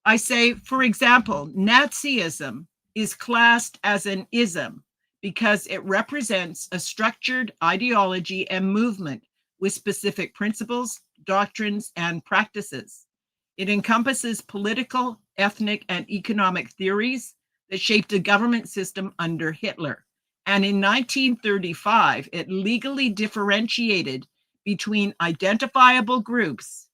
I say, for example, Nazism is classed as an ism because it represents a structured ideology and movement with specific principles, doctrines, and practices. It encompasses political, ethnic, and economic theories that shaped a government system under Hitler. And in 1935, it legally differentiated between identifiable groups,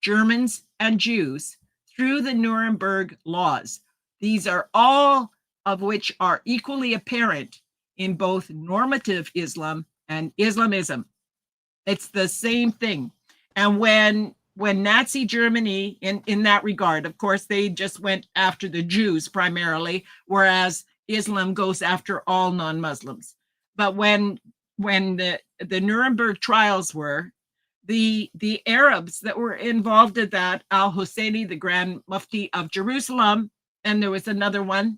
Germans and Jews, through the Nuremberg laws. These are all of which are equally apparent in both normative Islam and Islamism. It's the same thing. And when Nazi Germany, in that regard, of course, they just went after the Jews primarily, whereas Islam goes after all non-Muslims. But when the Nuremberg trials were, the Arabs that were involved in that, Al-Husseini, the Grand Mufti of Jerusalem, and there was another one,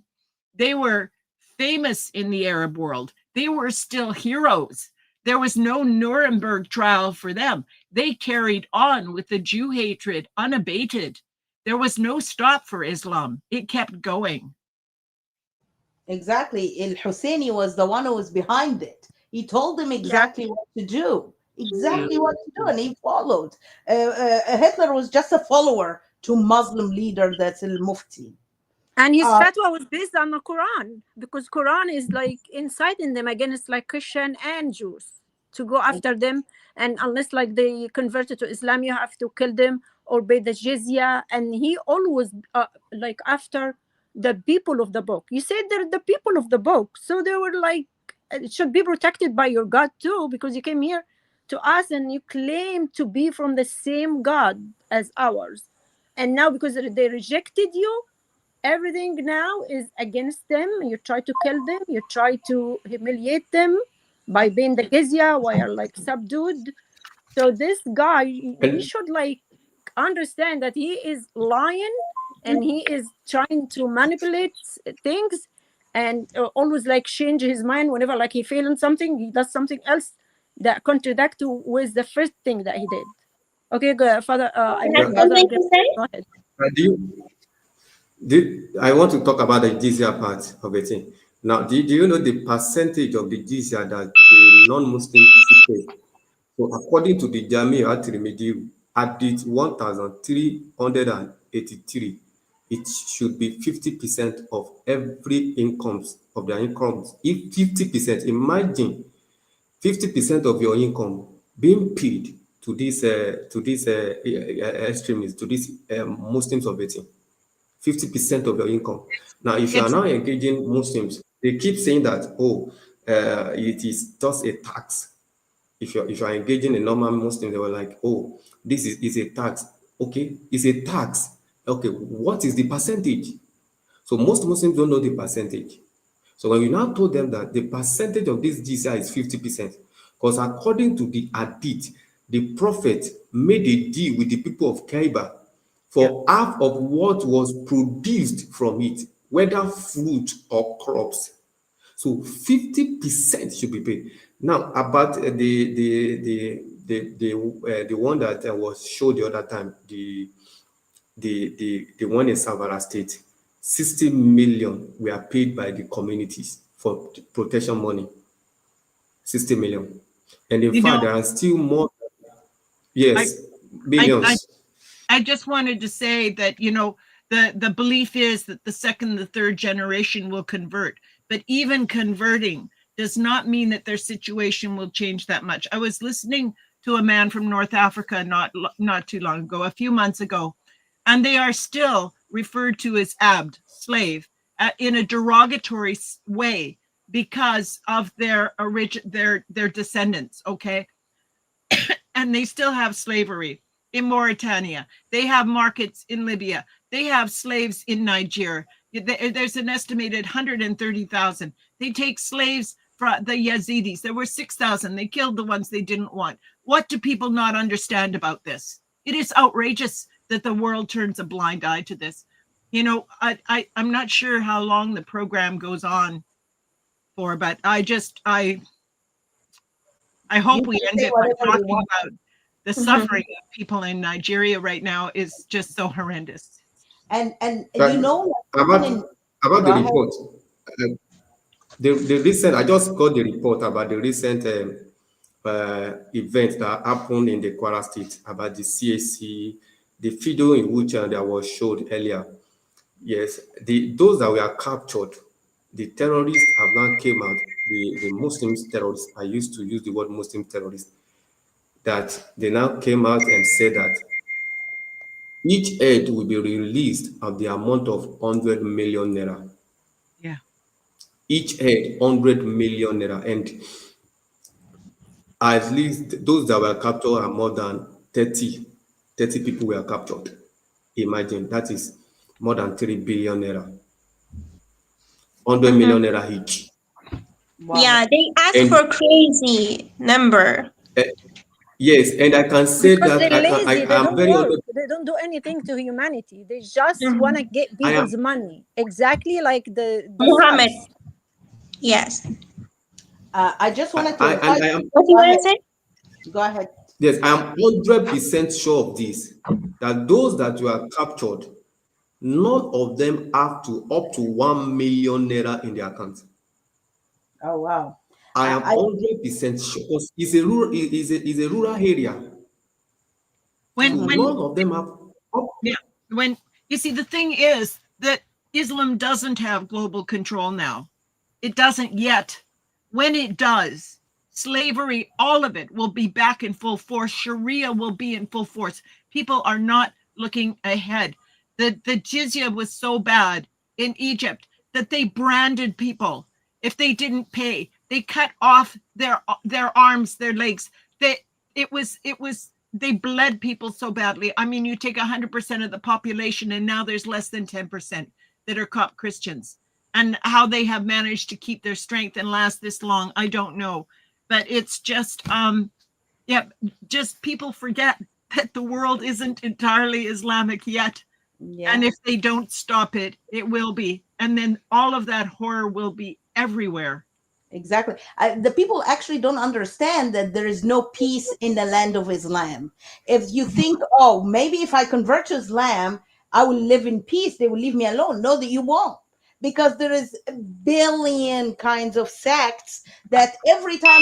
they were famous in the Arab world. They were still heroes. There was no Nuremberg trial for them. They carried on with the Jew hatred unabated. There was no stop for Islam. It kept going.
exactly. Al-Husseini was the one who was behind it. He told them exactly what to do. Exactly what to do, and he followed. Hitler was just a follower to Muslim leader, that's al-Mufti.
And his fatwa was based on the Quran, because Quran is like inciting them against like Christian and Jews to go after them, and unless like they converted to Islam, you have to kill them or pay the jizya. And he always like after the people of the book. You said they're the people of the book, so they were like, it should be protected by your God too, because you came here to us and you claim to be from the same God as ours, and now because they rejected you, everything now is against them. You try to kill them, you try to humiliate them by being the jizya while like subdued. So this guy, we should like understand that he is lying and he is trying to manipulate things, and always like change his mind whenever like he feeling something, he does something else that contradict with the first thing that he did. Okay, go, Father. I mean, Brother, go ahead.
I want to talk about the jizya part of the thing. Now, do you know the percentage of the jizya that the non-Muslims pay? So, according to the Jami at-Tirmidhi, at the 1,383, it should be 50% of every incomes of their incomes. If 50%, imagine 50% of your income being paid to these extremists, to these Muslims of it. 50% of your income. Now, if you are
It's
now engaging Muslims, they keep saying that, oh, it is just a tax. If you're engaging a normal Muslim, they were like, oh, this is a tax. Okay, it's a tax. Okay, what is the percentage? So most Muslims don't know the percentage. So when you now told them that the percentage of this GCI is 50%, because according to the Hadith, the Prophet made a deal with the people of Kaiba for half of what was produced from it, whether fruit or crops. So 50% should be paid. Now about the one that was showed the other time, the one in Savara State, 60 million were paid by the communities for protection money. 60 million. And in
you
fact,
know,
there are still more.
I
Yes,
I
billions.
I just wanted to say that, you know, the belief is that the second, the third generation will convert, but even converting does not mean that their situation will change that much. I was listening to a man from North Africa not too long ago, a few months ago, and they are still referred to as abd, slave, in a derogatory way because of their their descendants. Okay, and they still have slavery in Mauritania. They have markets in Libya. They have slaves in Nigeria. There's an estimated 130,000. They take slaves from the Yazidis. There were 6,000. They killed the ones they didn't want. What do people not understand about this? It is outrageous that the world turns a blind eye to this. You know, I'm not sure how long the program goes on for, but I
You
hope we
can
end
say
it by
whatever you
talking
want.
about the suffering of people in Nigeria right now is just so horrendous.
And you
But
know, even in,
about
go
the
ahead.
report, the recent, I just got the report about the recent event that happened in the Kwara State about the CAC, the video in which that was showed earlier. Yes, those that were captured, the terrorists have now came out. The Muslims terrorists, I used to use the word Muslim terrorists, that they now came out and said that each head will be released at the amount of 100 million naira.
Yeah.
Each head 100 million naira, and at least those that were captured are more than 30 people were captured. Imagine that is more than 3 billion naira, 100
Mhm.
million naira each.
Wow.
Yeah, they ask
And
for crazy number.
uh, yes, and I can say
Because
that
they're lazy,
I
they
am
don't
very
work,
honest.
they don't do anything to humanity. They just want to
Mhm.
get
I
people's
am
money, exactly like the
Muhammad.
thugs.
Yes.
I just wanted to
and
invite.
I am
What do you
Go
want
ahead.
to say?
Go ahead.
yes, I am 100% sure of this, that those that were captured, none of them have to up to 1 million naira in their account.
Oh wow.
I am
I
100% sure, because it's a rural area. So
When
mhm.
none of them have up.
yeah, when you see, the thing is that Islam doesn't have global control now. It doesn't yet. When it does, slavery, all of it will be back in full force. Sharia will be in full force. People are not looking ahead. The jizya was so bad in Egypt that they branded people if they didn't pay. They cut off their arms, their legs. It was they bled people so badly. I mean, you take 100% of the population, and now there's less than 10% that are Coptic Christians. And how they have managed to keep their strength and last this long, I don't know. But it's just yeah, just people forget that the world isn't entirely Islamic yet. And
Yeah.
if they don't stop it, it will be. And then all of that horror will be everywhere.
Exactly. The people actually don't understand that there is no peace in the land of Islam. If you think, oh, maybe if I convert to Islam, I will live in peace, they will leave me alone. No, that you won't. Because there is a billion kinds of sects that every time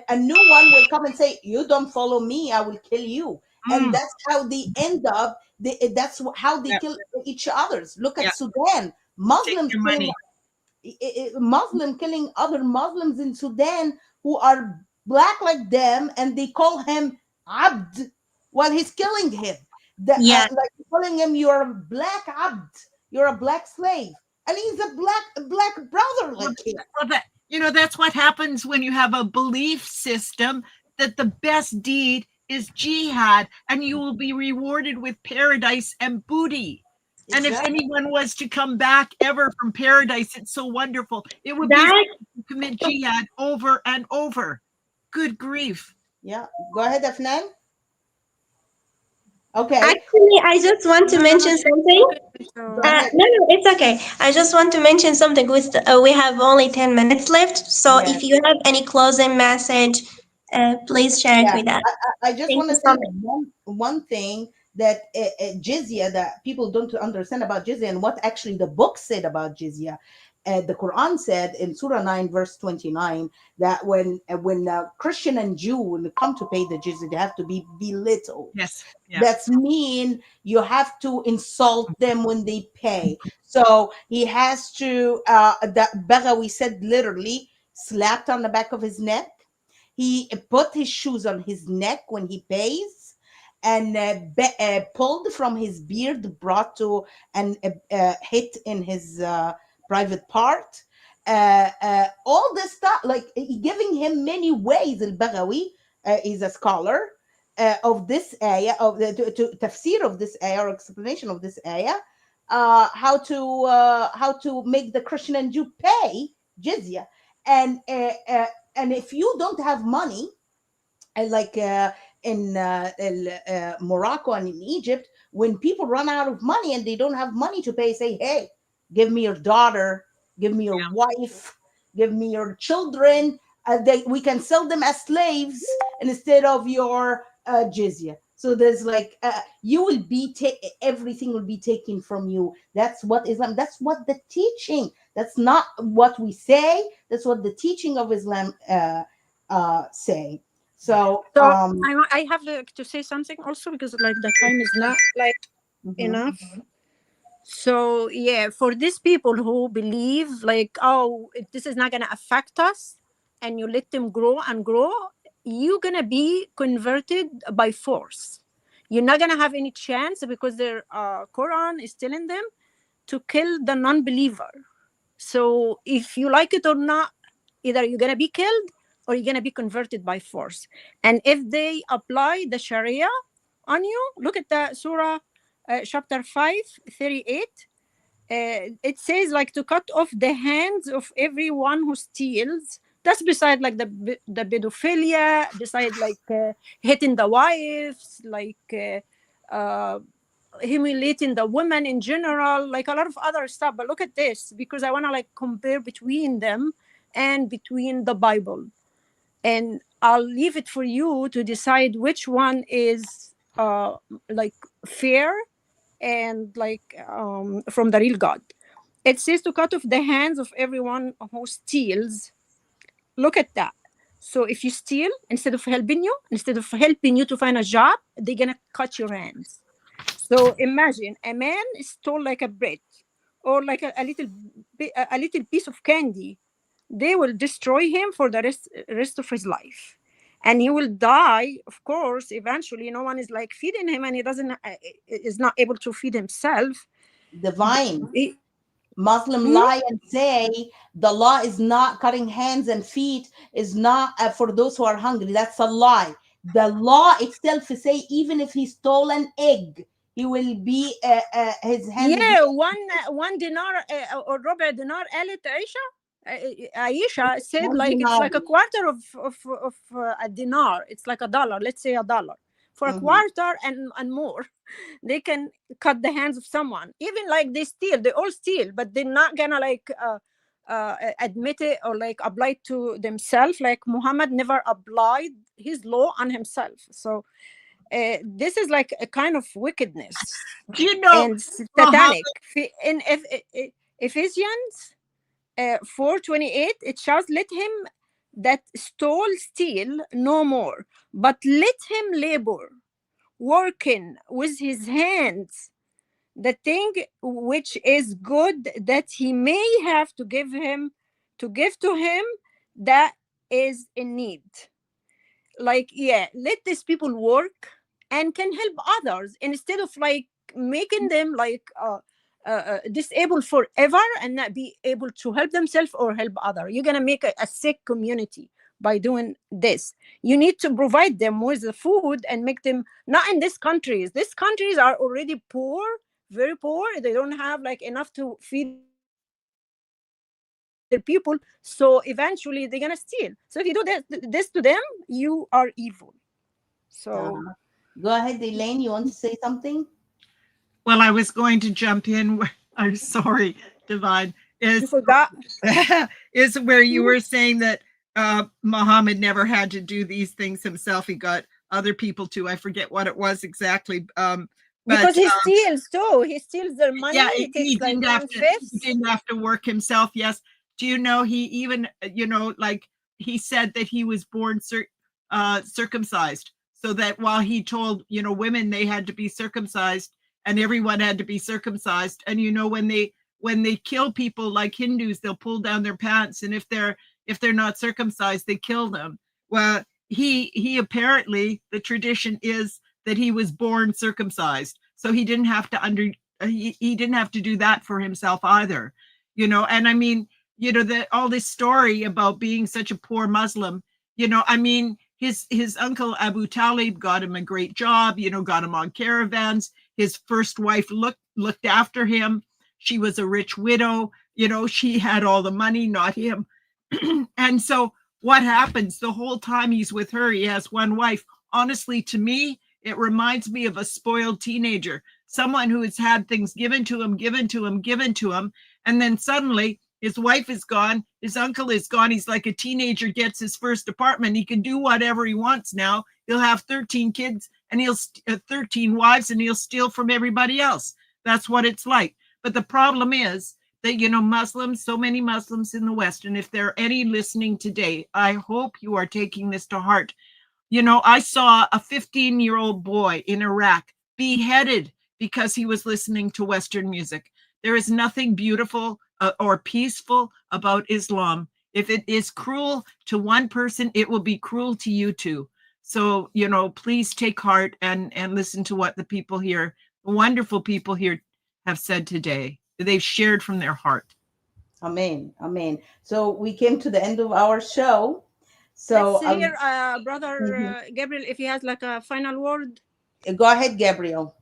a new one will come and say, you don't follow me, I will kill you. And
Mm,
that's how they end up. That's how they
yeah,
kill each others. Look
yeah.
at Sudan.
Take
Muslims
your
killing
money.
Muslim killing other Muslims in Sudan who are black like them, and they call him abd while he's killing him.
Yeah.
Like telling him you're a black abd, you're a black slave, and he's a black brother
Well,
like him.
that's what happens when you have a belief system that the best deed is jihad, and you will be rewarded with paradise and booty. And if
Exactly.
anyone was to come back ever from paradise, it's so wonderful. It would be
That
to commit jihad over and over. Good grief.
Yeah. Go ahead, Afnan. Okay.
actually, I just want to mention something.
Go ahead.
No, it's okay. I just want to mention something. We have only 10 minutes left. So
Yes.
if you have any closing message, please share it
Yeah.
with us.
I just
Thank
want
you
to
so
say
much.
one thing that jizya, that people don't understand about jizya and what actually the book said about jizya. The Quran said in Surah 9, verse 29, that when Christian and Jew, when they come to pay the jizya, they have to be belittled.
Yes. Yeah.
That's mean you have to insult them when they pay. So he has to, that Baghawi said, literally slapped on the back of his neck. He put his shoes on his neck when he pays, and pulled from his beard, brought to and hit in his private part. All this stuff, like giving him many ways. Al Baghawi is a scholar of this ayah, of the tafsir of this ayah, or explanation of this ayah, how to make the Christian and Jew pay jizya. And if you don't have money, like in Morocco and in Egypt, when people run out of money and they don't have money to pay, say, hey, give me your daughter, give me your wife, give me your children. We can sell them as slaves instead of your jizya. So there's like you will be everything will be taken from you. That's what Islam. That's what the teaching. That's not what we say. That's what the teaching of Islam say. So,
So I have to say something also, because like the time is not like enough. So yeah, for these people who believe like, oh, this is not gonna affect us, and you let them grow and grow, you're gonna be converted by force. You're not gonna have any chance, because their Quran is telling them to kill the non-believer. So if you like it or not, either you're gonna be killed or you're gonna be converted by force. And if they apply the Sharia on you, look at the Surah chapter 5, 38. It says like to cut off the hands of everyone who steals. That's beside like the pedophilia, beside like hitting the wives, like humiliating the women in general, like a lot of other stuff. But look at this, because I want to like compare between them and between the Bible, and I'll leave it for you to decide which one is like fair and like from the real God. It says to cut off the hands of everyone who steals. Look at that. So if you steal, instead of helping you to find a job, they're gonna cut your hands. So imagine a man stole like a bread or like a little piece of candy. They will destroy him for the rest of his life, and he will die. Of course, eventually, no one is like feeding him, and he doesn't is not able to feed himself.
divine Muslim lie and say the law is not cutting hands and feet, is not for those who are hungry. That's a lie. The law itself say even if he stole an egg, he will be his hands will
Yeah,
be
one dinar or ربع dinar. قالت Aisha said
one
like it's
dinar.
like a quarter of a dinar. It's like $1. Let's say $1 for a quarter and more. They can cut the hands of someone. Even like they steal, they all steal, but they're not gonna like admit it or like apply it to themselves. Like Muhammad never applied his law on himself. So this is like a kind of wickedness
Do you know,
and satanic. In Ephesians 4:28, it shall let him that stole steal no more, but let him labor, working with his hands the thing which is good, that he may have to give to him that is in need. like, yeah, let these people work and can help others instead of like making them like disabled forever and not be able to help themselves or help other. You're gonna make a sick community by doing this. You need to provide them with the food and make them, not in these countries. These countries are already poor, very poor. They don't have like enough to feed their people. So eventually they're gonna steal. So if you do this to them, you are evil. So
Go ahead, Elaine. You want to say something?
Well, I was going to jump in. I'm sorry, Divine.
you
Is
forgot.
is where you were saying that Muhammad never had to do these things himself. He got other people to. I forget what it was exactly.
Because
But
he steals too. He steals their money.
yeah,
He
he
takes like
didn't have
one
to. He
fifth.
didn't have to work himself. Yes. Do you know he even like he said that he was born circumcised, so that while he told women they had to be circumcised and everyone had to be circumcised, and when they kill people like Hindus, they'll pull down their pants, and if they're not circumcised, they kill them. Well, he apparently, the tradition is that he was born circumcised, so he didn't have to he didn't have to do that for himself either. And I mean, all this story about being such a poor Muslim, I mean, his uncle Abu Talib got him a great job, got him on caravans. His first wife looked after him. She was a rich widow, she had all the money, not him. And so what happens the whole time he's with her? He has one wife. Honestly, to me, it reminds me of a spoiled teenager, someone who has had things given to him, given to him, given to him. And then suddenly his wife is gone. His uncle is gone. He's like a teenager, gets his first apartment. He can do whatever he wants now. He'll have 13 kids and 13 wives, and he'll steal from everybody else. That's what it's like. But the problem is that, Muslims, so many Muslims in the West, and if there are any listening today, I hope you are taking this to heart. I saw a 15-year-old boy in Iraq beheaded because he was listening to Western music. There is nothing beautiful or peaceful about Islam. If it is cruel to one person, it will be cruel to you too. So, please take heart and listen to what the people here, the wonderful people here, have said today. They've shared from their heart.
Amen. Amen. So we came to the end of our show. So
Let's hear Brother Gabriel if he has like a final word.
Go ahead, Gabriel.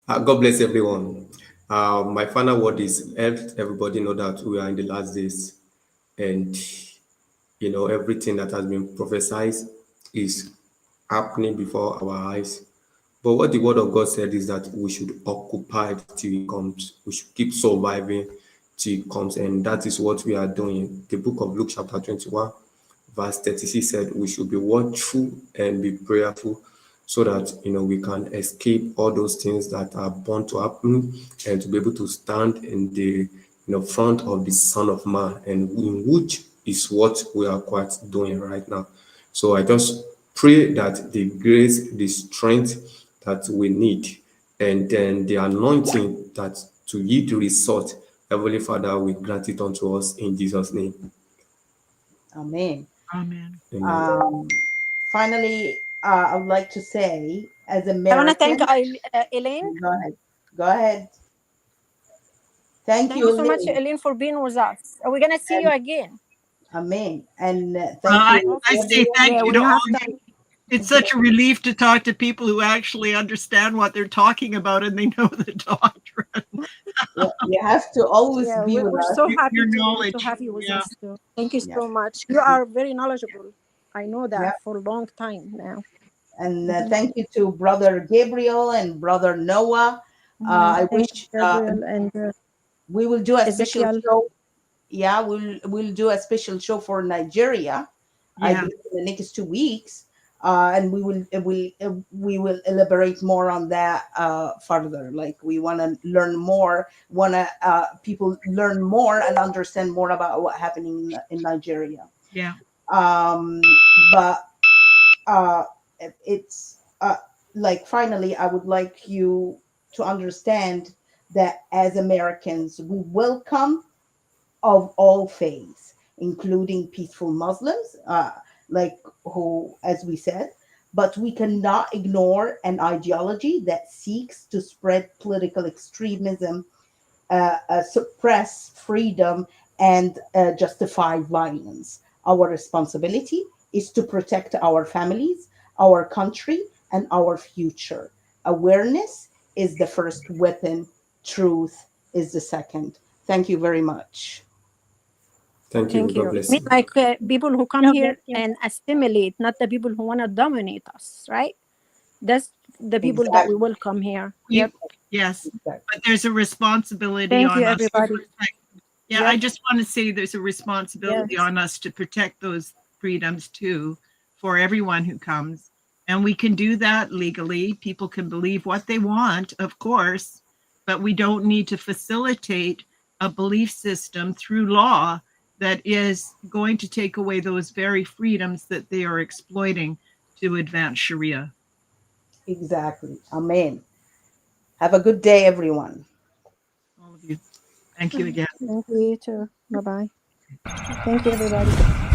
God bless everyone. My final word is let everybody know that we are in the last days, and everything that has been prophesied is happening before our eyes. But what the word of God said is that we should occupy till he comes. We should keep surviving till he comes, and that is what we are doing. The book of Luke chapter 21 verse 36 said we should be watchful and be prayerful, so that we can escape all those things that are bound to happen, and to be able to stand in the front of the Son of Man, and in which is what we are quite doing right now. So I just pray that the grace, the strength that we need, and then the anointing that to yield the result, Heavenly Father, we grant it unto us in Jesus' name.
Amen.
Amen.
Amen.
Finally, I would like to say, as
I want to thank
Americans,
Elaine.
go ahead. Go ahead. Thank
Thank
you,
you so much,
Elaine.
Elaine, for being with us. We're going to see you again.
Amen. And thank you,
I say
everyone.
thank you
when
to
you
all
have
you.
time.
It's such a relief to talk to people who actually understand what they're talking about and they know the doctrine.
You have to always
Yeah,
be with
we're
us.
so happy
Your
to
knowledge.
have you with
Yeah.
us too. Thank you
Yeah.
so much. You are very knowledgeable. I know
Yeah.
that for a long time now.
And thank you to Brother Gabriel and Brother Noah. I
Thank
wish
you, Gabriel and
we will do a special
Ezekiel.
show. Yeah, we'll do a special show for Nigeria. I
Yeah.
believe in the next 2 weeks, and we will elaborate more on that further. Like we want to learn more, want to people learn more and understand more about what happening in Nigeria.
Yeah.
But it's like finally, I would like you to understand that as Americans, we welcome of all faiths. including peaceful Muslims, like who, as we said, but we cannot ignore an ideology that seeks to spread political extremism, suppress freedom, and justify violence. Our responsibility is to protect our families, our country, and our future. Awareness is the first weapon, truth is the second. Thank you very much.
Thank you.
Thank
God
you. I
bless
mean,
you.
like people who come
God
here
bless you.
and assimilate, not the people who want to dominate us, right? That's the people that we
Exactly.
welcome here.
We,
Yep.
yes,
Exactly.
but there's a responsibility
Thank you,
on us to
everybody.
protect. Yeah, I
Yep.
just want to say there's a responsibility
Yes.
on us to protect those freedoms too for everyone who comes. And we can do that legally. People can believe what they want, of course, but we don't need to facilitate a belief system through law that is going to take away those very freedoms that they are exploiting to advance Sharia.
Exactly. Amen. Have a good day, everyone.
All of you. Thank you again.
Thank you, you too. Bye bye. Thank you, everybody.